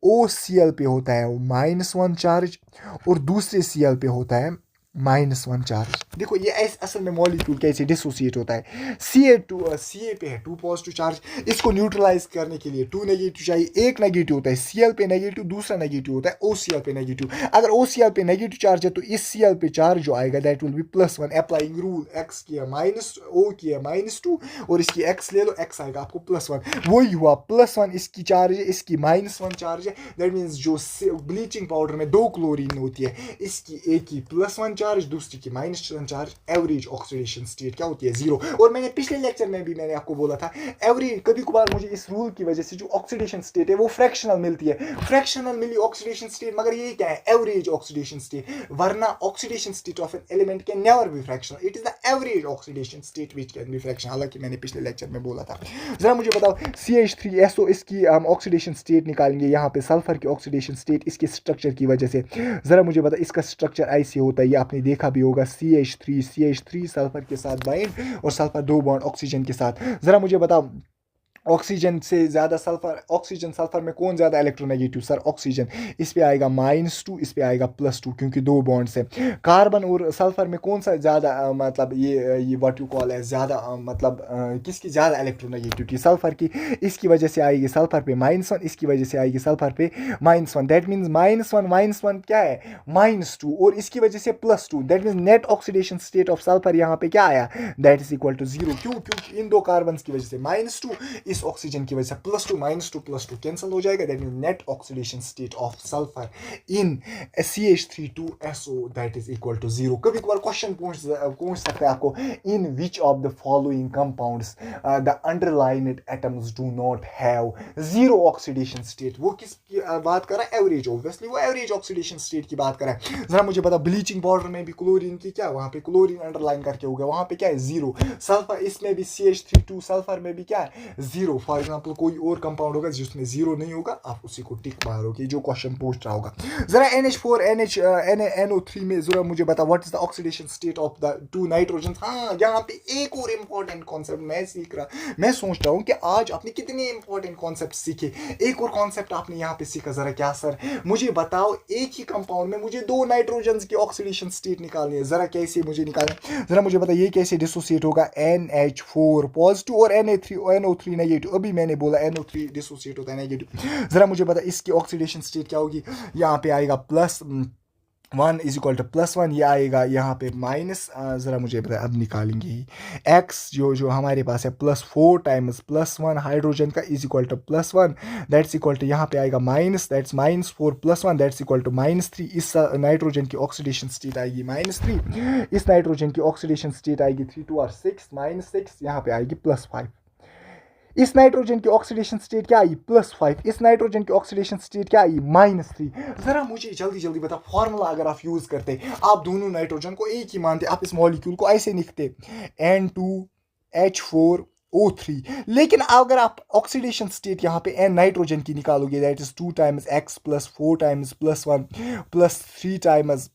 OCl पे होता है -1 चार्ज और दूसरे Cl पे होता है -1 चार्ज। देखो ये असल में मॉलिक्यूल कैसे डिसोसिएट होता है, Ca पे है 2 पॉजिटिव चार्ज, इसको न्यूट्रलाइज करने के लिए 2 नेगेटिव चाहिए, एक नेगेटिव होता है Cl पे नेगेटिव, दूसरा नेगेटिव होता है OCl पे नेगेटिव। अगर OCl पे नेगेटिव चार्ज है तो इस Cl पे चार्ज जो आएगा that will B +1। Applying rule x किया O किया -2 और इसकी x ले लो, x आएगा आपको +1। वही हुआ +1 इसकी चार्ज है, इसकी -1 चार्ज है। दैट मीन्स जो ब्लीचिंग पाउडर में 2 क्लोरीन होती है इसकी एक की +1 चार्ज दूसरी की -1 चार्ज, एवरेज ऑक्सीडेशन स्टेट क्या होती है 0। और मैंने पिछले लेक्चर में भी मैंने आपको बोला था एवरेज कभी कभार मुझे इस रूल की वजह से जो ऑक्सीडेशन स्टेट है वो फ्रैक्शनल मिलती है, फ्रैक्शनल मिली ऑक्सीडेशन स्टेट, मगर ये क्या है एवरेज ऑक्सीडेशन स्टेट। वरना oxidation state of an element can never be fractional, it is the average oxidation state which can be fractional. हालांकि मैंने पिछले लेक्चर में बोला था। जरा मुझे बताओ CH3SO इसकी हम ऑक्सीडेशन स्टेट निकालेंगे, यहाँ पे सल्फर की ऑक्सीडेशन स्टेट इसके स्ट्रक्चर की वजह से। जरा मुझे बताओ इसका स्ट्रक्चर ऐसे होता है, ये आपने देखा भी होगा CH3 सल्फर के साथ बाइंड और सल्फर 2 बॉन्ड ऑक्सीजन के साथ। जरा मुझे बताओ ऑक्सीजन से ज़्यादा सल्फर, ऑक्सीजन सल्फर में कौन ज़्यादा इलेक्ट्रोनेगेटिव, सर ऑक्सीजन। इस पे आएगा -2, इस पे आएगा +2 क्योंकि 2 बॉन्ड्स है। कार्बन और सल्फर में कौन सा ज़्यादा मतलब ये व्हाट यू कॉल है ज़्यादा मतलब किसकी ज़्यादा इलेक्ट्रोनेगेटिविटी, सल्फर की। इसकी वजह से आएगी सल्फर पे -1, इसकी वजह से आएगी सल्फर पे -1। दैट मीन्स -1 क्या है -2 और इसकी वजह से +2। That means net oxidation state of sulphur यहाँ पे क्या आया, दैट इज इक्वल टू 0। क्यों, क्योंकि इन 2 कार्बन की वजह से -2, इस ऑक्सीजन की वजह से +2 कैंसिल हो जाएगा। That means net oxidation state of sulphur in CH3SO that is equal to 0। कभी कभार क्वेश्चन पूछ सकता है आपको, in which of the following compounds the underlined atoms do not have 0 oxidation state. वो किसकी बात कर रहा है, एवरेज, ऑब्वियसली वो एवरेज ऑक्सीडेशन स्टेट की बात कर रहा है। जरा मुझे पता ब्लीचिंग पाउडर में भी क्लोरीन की क्या, वहां पे क्लोरीन अंडरलाइन करके हो गया, वहां पे क्या है 0। सल्फर इसमें भी CH3 सल्फर में भी क्या है 0। फॉर एग्जाम्पल कोई और कंपाउंड होगा जिसमें 0 नहीं होगा, आप उसी को टिक मारोगे जो क्वेश्चन पूछ रहा होगा। जरा NH4 NO3 में जरा मुझे बता what is the oxidation state of the 2 nitrogen. हाँ, यहाँ पे एक और इंपॉर्टेंट कॉन्सेप्ट मैं सीख रहा, मैं सोच रहा हूँ कि आज आपने कितने इंपॉर्टेंट कॉन्सेप्ट सीखे। एक और कॉन्सेप्ट आपने यहाँ पे सीखा, जरा क्या सर मुझे बताओ, एक ही कंपाउंड में मुझे 2 नाइट्रोजन की ऑक्सीडेशन स्टेट निकालनी है, जरा कैसे मुझे निकालना, जरा मुझे बता ये कैसे डिसोसिएट होगा। NH4 पॉजिटिव और NO3 नेगेटिव। अभी मैंने बोला NO3 डिसोसिएट होता है नेगेटिव। जरा मुझे बता इसकी ऑक्सीडेशन स्टेट क्या होगी, यहाँ पे आएगा +1 इज इक्वल टू +1, ये आएगा यहाँ पे माइनस, ज़रा मुझे पता अब निकालेंगे ही x जो हमारे पास है +4 टाइम्स +1 हाइड्रोजन का is equal to +1 that's equal to यहाँ पे आएगा minus, that's -4 +1 that's equal to -3। इस नाइट्रोजन की ऑक्सीडेशन स्टेट आएगी -3, इस नाइट्रोजन की ऑक्सीडेशन स्टेट आएगी 3 2 और 6 -6, यहाँ पे आएगी +5। इस नाइट्रोजन की ऑक्सीडेशन स्टेट क्या आई +5, इस नाइट्रोजन की ऑक्सीडेशन स्टेट क्या आई -3। जरा मुझे जल्दी जल्दी बता फॉर्मूला अगर आप यूज करते, आप दोनों नाइट्रोजन को एक ही मानते, आप इस मॉलिक्यूल को ऐसे लिखते N2H4O3, लेकिन अगर आप ऑक्सीडेशन स्टेट यहाँ पे N नाइट्रोजन की निकालोगे that is 2 times x + 4 times +1 + 3 times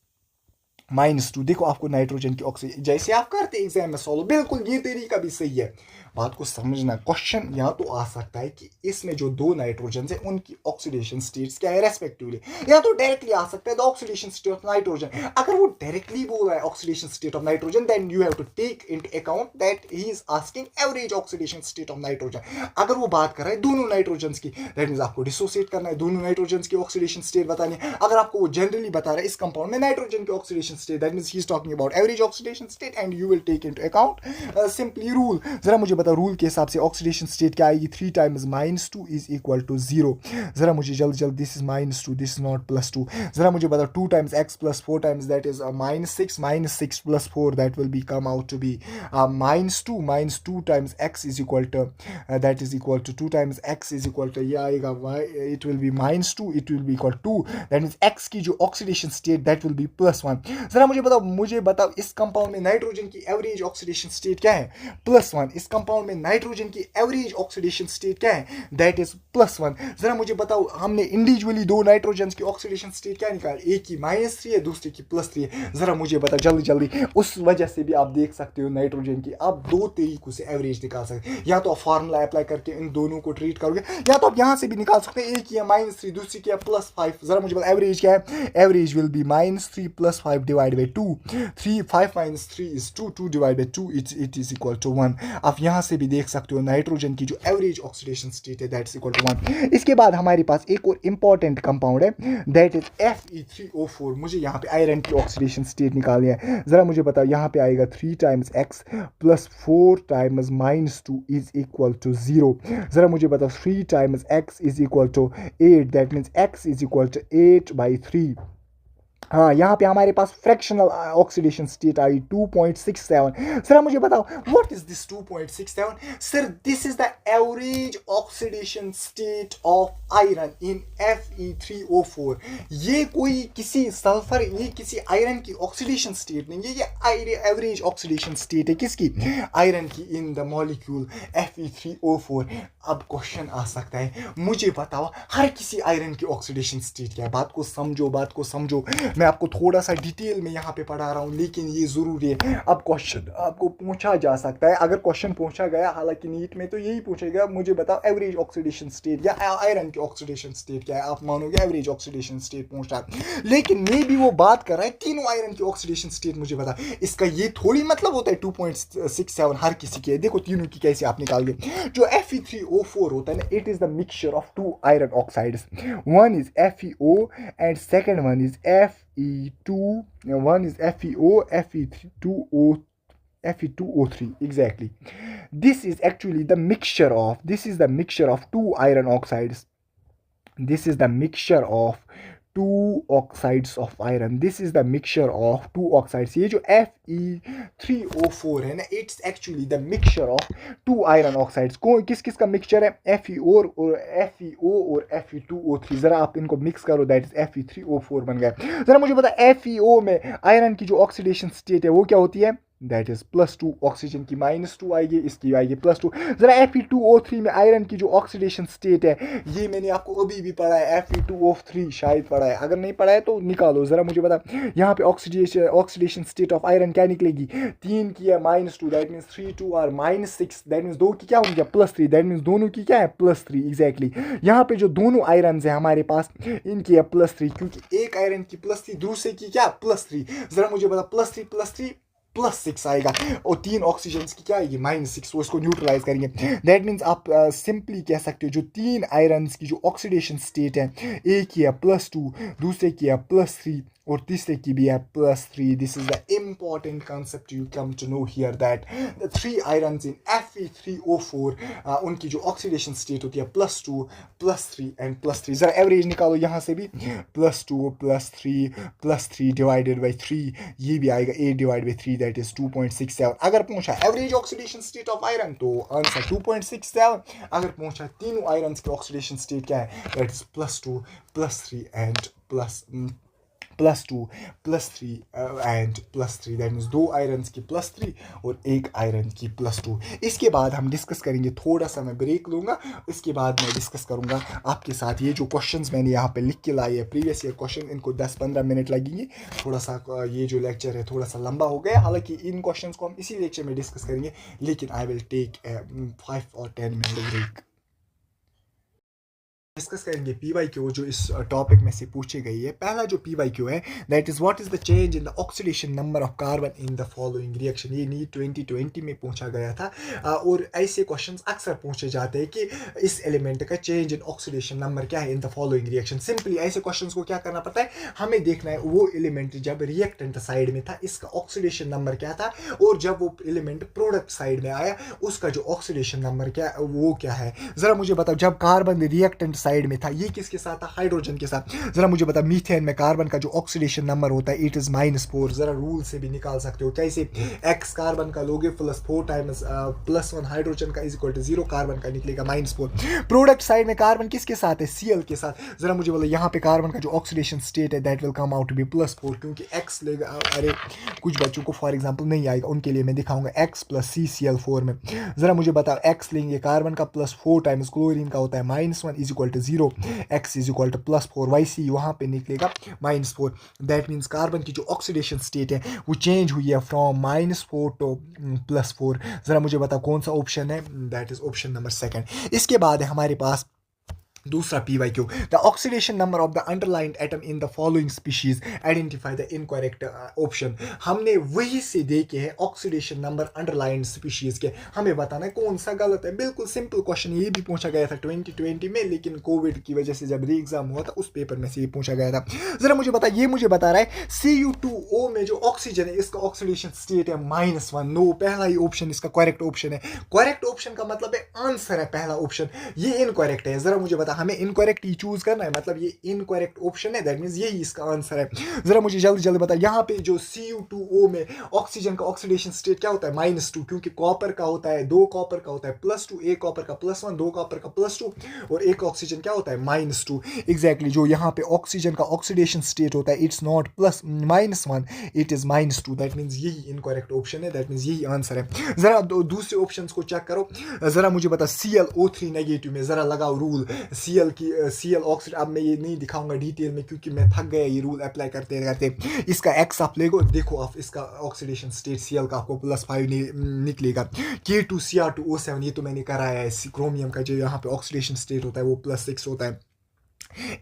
-2। देखो आपको नाइट्रोजन की ऑक्सीजन जैसे आप करते एग्जाम में सॉल्व, बिल्कुल ये तरीका भी सही है। बात को समझना। क्वेश्चन या तो आ सकता है कि इसमें जो दो नाइट्रोजन है उनकी ऑक्सीडेशन स्टेट्स क्या है रेस्पेक्टिवली, या तो डायरेक्टली आ सकता है the oxidation state of nitrogen. अगर वो डायरेक्टली बोल रहा है oxidation state of nitrogen, then you have to take into account that he is asking average oxidation state of nitrogen. अगर वो बात कर रहा है दोनों नाइट्रोजन की, दैट मींस आपको डिसोसिएट करना है, दोनों नाइट्रोजन की ऑक्सीडेशन स्टेट बतानी है। अगर आपको वो जनरली बता रहा है इस कंपाउंड में नाइट्रोजन की oxidation state, that means he is talking about average oxidation state and you will take into account simply rule. जरा मुझे बताओ रूल के हिसाब से ऑक्सीडेशन स्टेट क्या आएगी, 3 टाइम्स -2 इज इक्वल टू 0। जरा मुझे जल्दी जल्दी, this is -2, this is not +2। जरा मुझे बताओ 2 times x + 4 times that is -6, -6 + 4 that will be come out to be -2, -2 times x is equal to that is equal to 2 times x is equal to ये आएगा it will be -2, it will be equal 2, that means x की जो oxidation state that will B +1। जरा मुझे बताओ इस compound में nitrogen की एवरेज ऑक्सीडेशन स्टेट क्या है, +1। इस कंपाउंड में नाइट्रोजन की एवरेज ऑक्सीडेशन स्टेट क्या है, दैट इज +1। जरा मुझे बताओ हमने इंडिविजुअली दो नाइट्रोजन की ऑक्सीडेशन स्टेट क्या निकाली, एक की -3 है दूसरे की +3 है। जरा मुझे बताओ जल्दी जल्दी, उस वजह से भी आप देख सकते हो नाइट्रोजन की आप दो तरीकों से एवरेज निकाल सकते हैं, या तो आप फार्मूला अप्लाई करके इन दोनों को ट्रीट करोगे, या तो आप यहाँ से भी निकाल सकते हैं, एक की है -3 दूसरी की है +5। जरा मुझे बताओ एवरेज क्या है, average will be -3 + 5 divide by 2, 5 - 3 is 2, 2 divide by 2 it is equal to 1। आप यहाँ से भी देख सकते हो नाइट्रोजन की जो एवरेज ऑक्सीडेशन स्टेट है दैट इज इक्वल टू 1। इसके बाद हमारे पास एक और इंपॉर्टेंट कंपाउंड है दैट इज Fe3O4। मुझे यहाँ पे आयरन की ऑक्सीडेशन स्टेट निकालनी है। जरा मुझे बताओ यहाँ पे आएगा 3 times x + 4 times -2 is equal to 0। जरा मुझे बताओ 3 times x is equal to 8, that means x is equal to 8/3। हाँ, यहाँ पे हमारे पास फ्रैक्शनल ऑक्सीडेशन स्टेट आई 2.67। सर मुझे बताओ what is this 2.67? Sir this is the average oxidation state of iron in Fe3O4। ये कोई किसी सल्फर, ये किसी आयरन की ऑक्सीडेशन स्टेट नहीं है, ये एवरेज ऑक्सीडेशन स्टेट है किसकी, आयरन की इन द मॉलिक्यूल Fe3O4। अब क्वेश्चन आ सकता है मुझे बताओ हर किसी आयरन की ऑक्सीडेशन स्टेट क्या है। बात को समझो, मैं आपको थोड़ा सा डिटेल में यहाँ पे पढ़ा रहा हूँ लेकिन ये जरूरी है। अब क्वेश्चन आपको पूछा जा सकता है, अगर क्वेश्चन पूछा गया, हालांकि नीट में तो यही पूछेगा मुझे बताओ एवरेज ऑक्सीडेशन स्टेट या आयरन की ऑक्सीडेशन स्टेट क्या है, आप मानोगे एवरेज ऑक्सीडेशन स्टेट पूछ रहा है, लेकिन मे भी वो बात कर रहा है तीनों आयरन की ऑक्सीडेशन स्टेट मुझे बता। इसका ये थोड़ी मतलब होता है 2.67 हर किसी के। देखो तीनों की कैसे आप निकालोगे। जो Fe3O4 होता है ना, it is the mixture of 2 iron oxides, one is FeO and second one is Fe2, one is FeO, Fe2O3 exactly. This is actually the mixture of 2 iron oxides. This is the mixture of 2 oxides of iron. This is the mixture of 2 oxides. ये जो Fe3O4 है ना, it's actually the mixture of 2 iron oxides. किस किस का mixture है, FeO और Fe2O3। जरा आप इनको मिक्स करो, दैट इज Fe3O4 बन गया। जरा मुझे बता FeO में आयरन की जो ऑक्सीडेशन स्टेट है वो क्या होती है, दैट इज +2। ऑक्सीजन की -2 आएगी, इसकी आएगी +2। जरा Fe2O3 में आयरन की जो ऑक्सीडेशन स्टेट है, ये मैंने आपको अभी भी पढ़ा है, Fe2O3 शायद पढ़ा है, अगर नहीं पढ़ा है तो निकालो। जरा मुझे बता यहाँ पे ऑक्सीडेशन स्टेट ऑफ आयरन क्या निकलेगी, 3 की है -2, दैट मीन्स 3 2 और -6, दैट मीन्स 2 की क्या होगी +3, दैट मीन्स दोनों की क्या है +3 एग्जैक्टली। यहाँ पे जो दोनों आयरन है हमारे पास इनकी है +3, क्योंकि एक आयरन की +3 दूसरे की क्या +3। जरा मुझे बता +3 +6 आएगा और 3 ऑक्सीजन की क्या आएगी -6, तो इसको न्यूट्रलाइज करेंगे। दैट मीन्स आप सिंपली कह सकते हो जो 3 आयरन की जो ऑक्सीडेशन स्टेट है, एक की है +2, दूसरे की है +3 और तीसरे की भी है +3। This is the important concept you come to know here that the 3 irons in Fe3O4 उनकी जो ऑक्सीडेशन स्टेट होती है +2 +3 एंड +3। जरा एवरेज निकालो यहाँ से भी, +2 +3 डिवाइडेड बाई 3, ये भी आएगा 8 डिवाइड बाई 3, दैट इज 2.67। अगर पूछा average oxidation state of iron तो आंसर 2.67। अगर पूछा तीनों आयरन की ऑक्सीडेशन स्टेट क्या है, that is +2 +3 and +2 +3 and +3, that means 2 iron की +3 और 1 आयरन की +2। इसके बाद हम डिस्कस करेंगे, थोड़ा सा मैं ब्रेक लूँगा, इसके बाद मैं डिस्कस करूँगा आपके साथ ये जो क्वेश्चंस मैंने यहाँ पे लिख के लाए हैं प्रीवियस ईयर क्वेश्चन, इनको 10-15 मिनट लगेंगे। थोड़ा सा ये जो लेक्चर है थोड़ा सा लंबा हो गया, हालांकि इन क्वेश्चंस को हम इसी लेक्चर में डिस्कस करेंगे, लेकिन आई विल टेक 5 और 10 मिनट ब्रेक। डिस्कस करेंगे PYQ जो इस टॉपिक में से पूछी गई है। पहला जो PYQ है that is what is the change in the oxidation number of carbon in the following reaction. ये नीट 2020 में पूछा गया था और ऐसे क्वेश्चंस अक्सर पूछे जाते हैं कि इस एलिमेंट का चेंज इन ऑक्सीडेशन नंबर क्या है in the following reaction. Simply ऐसे क्वेश्चंस को क्या करना पड़ता है, हमें देखना है वो एलिमेंट जब रिएक्टेंट साइड में था इसका ऑक्सीडेशन नंबर क्या था, और जब वो एलिमेंट प्रोडक्ट साइड में आया उसका जो ऑक्सीडेशन नंबर क्या वो क्या है। जरा मुझे बताओ, जब कार्बन रिएक्टेंट साइड में था ये किसके साथ था, हाइड्रोजन के साथ। जरा मुझे बता, मीथेन में कार्बन का जो ऑक्सीडेशन नंबर होता है इट इज -4। जरा रूल से भी निकाल सकते हो कैसे, x कार्बन का लोगे +4 टाइम्स +1 हाइड्रोजन का इज इक्वल टू 0 कार्बन का निकलेगा -4। प्रोडक्ट साइड में कार्बन किसके साथ है, Cl के साथ। जरा मुझे बोलो यहाँ पे कार्बन का जो ऑक्सीडेशन स्टेट है that will come out to be +4, क्योंकि x लेगा, अरे कुछ बच्चों को फॉर एग्जांपल नहीं आएगा उनके लिए मैं दिखाऊंगा x + CCl4 में। जरा मुझे बताओ, x लेंगे कार्बन का +4 टाइम्स क्लोरीन का होता है -1 is equal to 0, x is equal to +4, YC वहाँ पे निकलेगा -4। दैट मीन्स कार्बन की जो ऑक्सीडेशन स्टेट है वो चेंज हुई है फ्रॉम -4 टू +4। जरा मुझे बताओ कौन सा ऑप्शन है, दैट इज ऑप्शन नंबर 2। इसके बाद है हमारे पास दूसरा PYQ, the oxidation number of the underlined atom in the following species, identify the incorrect option. हमने वही से देखे हैं ऑक्सीडेशन नंबर अंडरलाइंड स्पीशीज के, हमें बताना है कौन सा गलत है। बिल्कुल सिंपल क्वेश्चन, ये भी पूछा गया था 2020 में, लेकिन कोविड की वजह से जब री एग्जाम हुआ था उस पेपर में से ये पूछा गया था। जरा मुझे बता, ये मुझे बता रहा है Cu2O में जो ऑक्सीजन है इसका ऑक्सीडेशन स्टेट है -1। नो, पहला ही ऑप्शन इसका करेक्ट ऑप्शन है। करेक्ट ऑप्शन का मतलब है आंसर है पहला ऑप्शन, ये इनकरेक्ट है। जरा मुझे बता, हमें इनकरेक्ट ही चूज करना है, मतलब ये इनकरेक्ट ऑप्शन है, दैट मींस यही इसका आंसर है। जरा मुझे जल्दी जल्दी बता, यहाँ पे जो Cu2O में ऑक्सीजन का ऑक्सीडेशन स्टेट क्या होता है, -2, क्योंकि कॉपर का होता है, 2 कॉपर का होता है +2, 1 कॉपर का +1, 2 कॉपर का +2 और 1 ऑक्सीजन क्या होता है -2। एग्जैक्टली जो यहाँ पे ऑक्सीजन का ऑक्सीडेशन स्टेट होता है it's not +-1, it is -2, that means यही इनकरेक्ट ऑप्शन है, दैट मींस यही आंसर है। जरा दूसरे ऑप्शंस को चेक करो। जरा मुझे बता, ClO3 नेगेटिव में जरा लगाओ रूल, Cl ऑक्सीजन। अब मैं ये नहीं दिखाऊंगा डिटेल में क्योंकि मैं थक गया ये रूल अप्लाई करते करते। इसका x आप ले देखो, आप इसका ऑक्सीडेशन स्टेट Cl का आपको +5 निकलेगा। K2Cr2O7 ये तो मैंने कराया है। क्रोमियम का जो यहाँ पे ऑक्सीडेशन स्टेट होता है वो +6 होता है।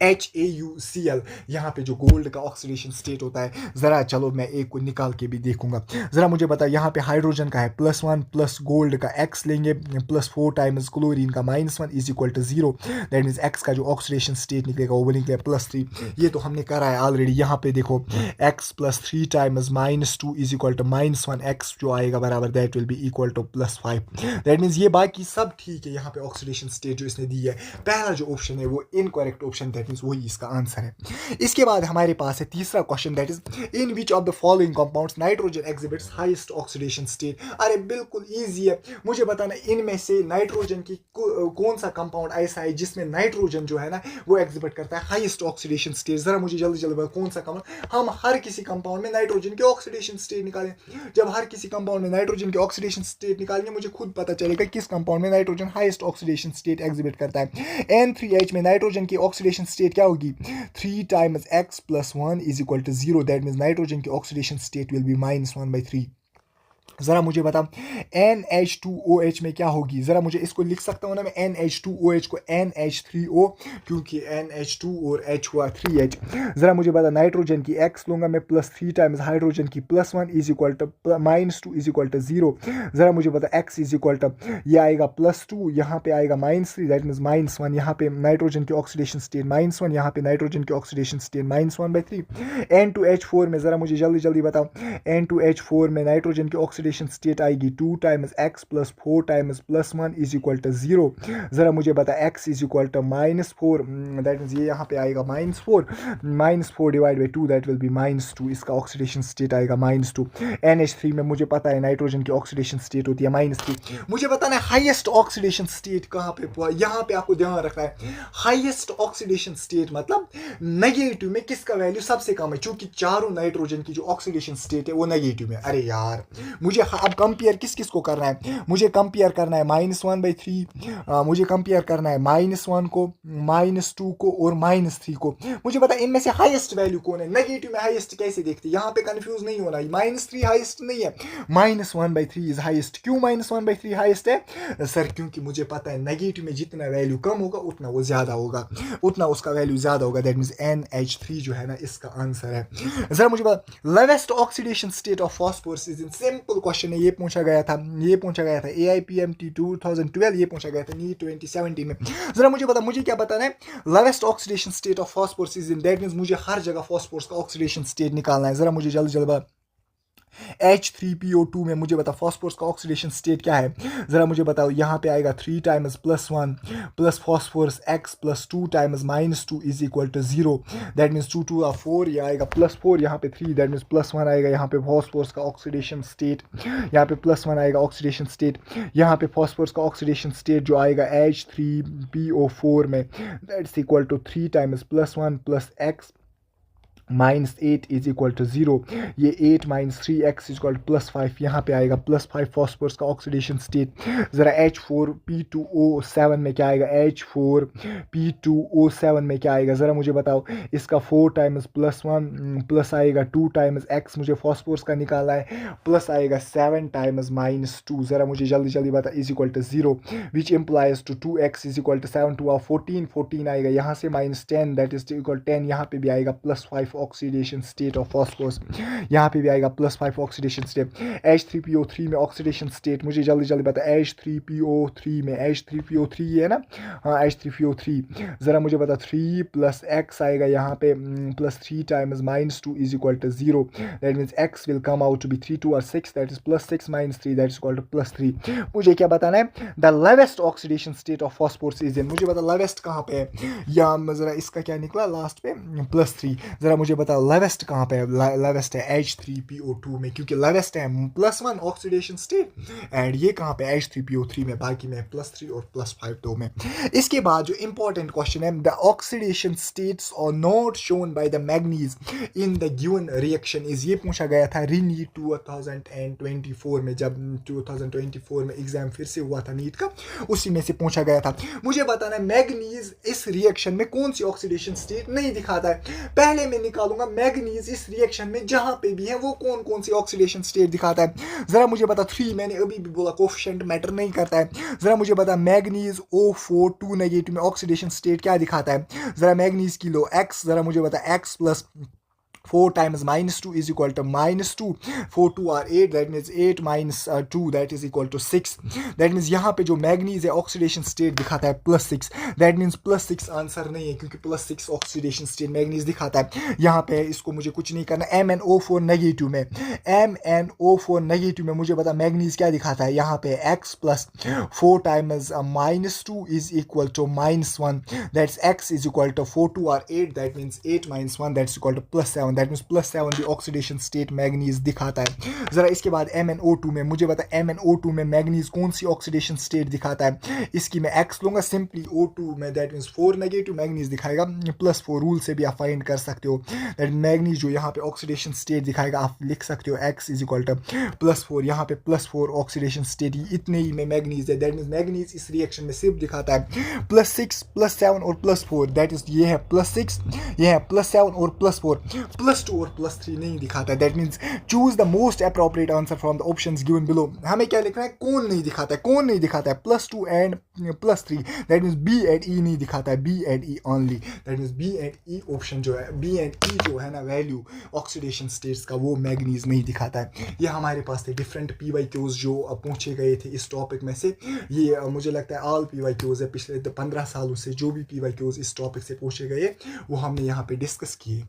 HAuCl यहाँ पे जो गोल्ड का ऑक्सीडेशन स्टेट होता है, जरा चलो मैं एक को निकाल के भी देखूंगा। जरा मुझे बता, यहाँ पे हाइड्रोजन का है +1 प्लस गोल्ड का x लेंगे +4 टाइम्स क्लोरीन का -1 is equal to 0, that means x का जो ऑक्सीडेशन स्टेट निकलेगा वो निकलेगा +3। ये तो हमने करा है ऑलरेडी। यहाँ पे देखो x +3 times -2 is equal to -1, x जो आएगा बराबर that will be equal to +5, that means ये बाकी सब ठीक है। यहाँ पे ऑक्सीडेशन स्टेट जो इसने दी है, पहला जो ऑप्शन है वो इनकरेक्ट ऑप्शन, दैट मींस वही इसका आंसर है। इसके बाद हमारे पास है तीसरा question, that is in which of the following compounds nitrogen exhibits highest oxidation state. अरे बिल्कुल इजी है, मुझे बताना इनमें से नाइट्रोजन की कौन सा कंपाउंड ऐसा है जिसमें नाइट्रोजन जो है ना वो एग्जिबिट करता है हाईएस्ट ऑक्सीडेशन स्टेट। जरा मुझे जल्दी जल्दी बताओ कौन सा कंपाउंड। हम हर किसी कंपाउंड में नाइट्रोजन के ऑक्सीडेशन स्टेट निकालें। जब हर किसी कंपाउंड में नाइट्रोजन के ऑक्सीडेशन स्टेट निकालेंगे मुझे खुद पता चलेगा किस कंपाउंड में nitrogen highest oxidation state exhibit करता है। N3H में नाइट्रोजन की ऑक्सीडेशन स्टेट क्या होगी, 3 times x + 1 is equal to 0, that means nitrogen की ऑक्सीडेशन स्टेट विल बी -1/3। जरा मुझे बता, NH2OH में क्या होगी। जरा मुझे इसको लिख सकता हूँ ना मैं, NH2OH को NH3O, क्योंकि NH2 और H हुआ 3H। जरा मुझे बता, नाइट्रोजन की x लूंगा मैं +3 टाइम्स हाइड्रोजन की +1 is equal to -2 is equal to 0। जरा मुझे बता, x इज इक्वल टू ये आएगा +2, यहाँ पे आएगा -3, दैट मीन्स -1। यहाँ पे नाइट्रोजन की ऑक्सीडेशन स्टेट -1, यहाँ पे नाइट्रोजन की ऑक्सीडेशन स्टेट -1/3। N2H4 में जरा मुझे जल्दी जल्दी बताओ, N2H4 में नाइट्रोजन की ऑक्सीडेशन ऑक्सीडेशन स्टेट आएगी 2 times x plus 4 times plus 1 is equal to 0। ज़रा मुझे बता x is equal to -4, that means ये यहाँ पे आएगा -4 divide by 2 that will be -2। इसका ऑक्सीडेशन स्टेट आएगा -2। NH3 में मुझे पता है नाइट्रोजन की ऑक्सीडेशन स्टेट होती है -3। मुझे बताना है हाईएस्ट ऑक्सीडेशन स्टेट कहाँ पे, यहाँ पे आपको ध्यान रखना है हाईएस्ट ऑक्सीडेशन स्टेट मतलब नेगेटिव में किसका वैल्यू सबसे कम है, क्योंकि चारों नाइट्रोजन की जो ऑक्सीडेशन स्टेट है वो नेगेटिव में। अरे यार मुझे अब कंपेयर किस किस को करना है, मुझे कंपेयर करना है -1/3, मुझे कंपेयर करना है -1 को, -2 को और -3 को। मुझे पता है इनमें से हाईएस्ट वैल्यू कौन है, नेगेटिव में हाईएस्ट कैसे देखते हैं, यहाँ पे कंफ्यूज नहीं होना। -3 हाईएस्ट नहीं है, -1/3 इज हाईएस्ट। क्यों -1/3 हाईएस्ट है सर? क्योंकि मुझे पता है नेगेटिव में जितना वैल्यू कम होगा उतना वो ज्यादा होगा, उतना उसका वैल्यू ज्यादा होगा। दैट मींस NH3 जो है ना इसका आंसर है। जरा मुझे बता lowest oxidation state of phosphorus is in, simple question है, ये पूछा गया था AIPMT 2012, ये पूछा गया था नीट 2017 में। जरा मुझे बता, मुझे क्या बताना है, lowest oxidation state of phosphorus is in, that means मुझे हर जगह फास्फोरस का ऑक्सीडेशन स्टेट निकालना है। जरा मुझे जल्दी जल्दी बता H3PO2 में मुझे बता फास्फोरस का ऑक्सीडेशन स्टेट क्या है। जरा मुझे बताओ, यहाँ पे आएगा 3 times +1 plus phosphorus X plus 2 times -2 is equal to 0। That means 2 2 4, ये आएगा +4, यहाँ पे 3, दैट मीन्स +1 आएगा यहाँ पे फास्फोरस का ऑक्सीडेशन स्टेट, यहाँ पे +1 आएगा ऑक्सीडेशन स्टेट, यहाँ पे फास्फोरस का ऑक्सीडेशन स्टेट जो आएगा H3PO4 में that's equal to 3 times +1 plus X -8 is equal to 0। ये 8 - 3x इज इक्वल टू +5, यहाँ पे आएगा +5 फास्फोरस का ऑक्सीडेशन स्टेट। ज़रा H4P2O7 में क्या आएगा, H4P2O7 में क्या आएगा ज़रा मुझे बताओ। इसका 4 टाइम्स +1 प्लस आएगा 2 टाइम्स x, मुझे फास्फोरस का निकाला है, प्लस आएगा 7 टाइम्स -2, ज़रा मुझे जल्दी जल्दी बता, is equal to 0 which implies to 2x is equal to 7 2 14 आएगा, यहाँ से -10 दैट इज इक्वल 10, यहाँ पे भी आएगा +5 ऑक्सीडेशन स्टेट ऑफ फास्फोरस, यहाँ पे भी आएगा +5 ऑक्सीडेशन स्टेट। H3PO3 में ऑक्सीडेशन स्टेट मुझे जल्दी जल्दी बता, H3PO3 में, H3PO3 है ना, हाँ H3PO3, ज़रा मुझे बता 3 + x आएगा यहाँ पे +3 times -2 is equal to 0। That means x will come out to be 3 2 6, that is +6 - 3 that is equal to +3। मुझे क्या बताना है, the lowest oxidation state of phosphorus is in, मुझे बता लोवेस्ट कहाँ पे है, या ज़रा इसका क्या निकला लास्ट पे +3। ज़रा मुझे बता लोवेस्ट कहाँ पे है, लोवेस्ट है H3PO2 में, क्योंकि लोवेस्ट है +1 ऑक्सीडेशन स्टेट, एंड ये कहाँ पे H3PO3 में, बाकी में +3 और +5 दो में। इसके बाद जो इंपॉर्टेंट क्वेश्चन है, the oxidation states are not shown by the manganese in the given reaction is, ये पूछा गया था नीट 2024 में, जब 2024 में एग्जाम फिर से हुआ था नीट का, उसी में से पूछा गया था। मुझे बताना है मैग्नीज इस रिएक्शन में कौन सी ऑक्सीडेशन स्टेट नहीं दिखाता है। पहले मैं निकालूंगा मैग्नीज इस रिएक्शन में जहां पे भी है वो कौन कौन सी ऑक्सीडेशन स्टेट दिखाता है। जरा मुझे बता 3, मैंने अभी भी बोला कोफिशिएंट मैटर नहीं करता है। जरा मुझे बता मैग्नीज O4 2 नेगेटिव में ऑक्सीडेशन स्टेट क्या दिखाता है। जरा मैग्नीज की लो X, जरा मुझे बता X plus 4 times -2 is equal to -2, 4 2 are 8, that means 8 - 2 that is equal to 6। that means यहाँ पे जो मैग्नीज है ऑक्सीडेशन स्टेट दिखाता है +6, that means +6 आंसर नहीं है, क्योंकि +6 ऑक्सीडेशन स्टेट मैग्नीज दिखाता है। यहाँ पे इसको मुझे कुछ नहीं करना। MnO4 नेगेटिव में, MnO4 नेगेटिव में मुझे बता मैग्नीज क्या दिखाता है, यहाँ पे X plus 4 times -2 is equal to -1, that's X is equal to 4 2 are 8, that means 8 - 1 that's equal to +7, that means +7 भी ऑक्सीडेशन स्टेट मैग्नीज दिखाता है। जरा इसके बाद MnO2 में मुझे बता MnO2 में मैग्नीज कौन सी ऑक्सीडेशन स्टेट दिखाता है। इसकी मैं X लूंगा, सिंपली O2 में दैट मींस 4 नेगेटिव मैग्नीज दिखाएगा, +4 रूल से भी आप फाइंड कर सकते हो। दैट मैग्नीज जो यहाँ पे ऑक्सीडेशन स्टेट दिखाएगा आप लिख सकते हो X इज इक्वल टू +4, यहाँ पे +4 ऑक्सीडेशन स्टेट इतने ही में मैग्नीज है। दैट मींस मैग्नीज इस रिएक्शन में सिर्फ दिखाता है +6 +7 और +4, दैट इज ये है +6, ये है +7 और +4, +2 और +3 नहीं दिखाता है। That means choose the most appropriate answer from the options given below. हमें क्या लिखना है, कौन नहीं दिखाता है, कौन नहीं दिखाता है, +2 and +3, that means B and E नहीं दिखाता है, B and E only. That means B and E option जो है, B एंड E जो है ना वैल्यू ऑक्सीडेशन स्टेट्स का, वो मैग्नीज नहीं दिखाता है। ये हमारे पास थे डिफरेंट PYQs जो पूछे गए थे इस टॉपिक में से। ये मुझे लगता है ऑल PYQs है, पिछले 15 सालों से जो भी PYQs इस टॉपिक से पूछे गए वो हमने यहाँ पे डिस्कस किए।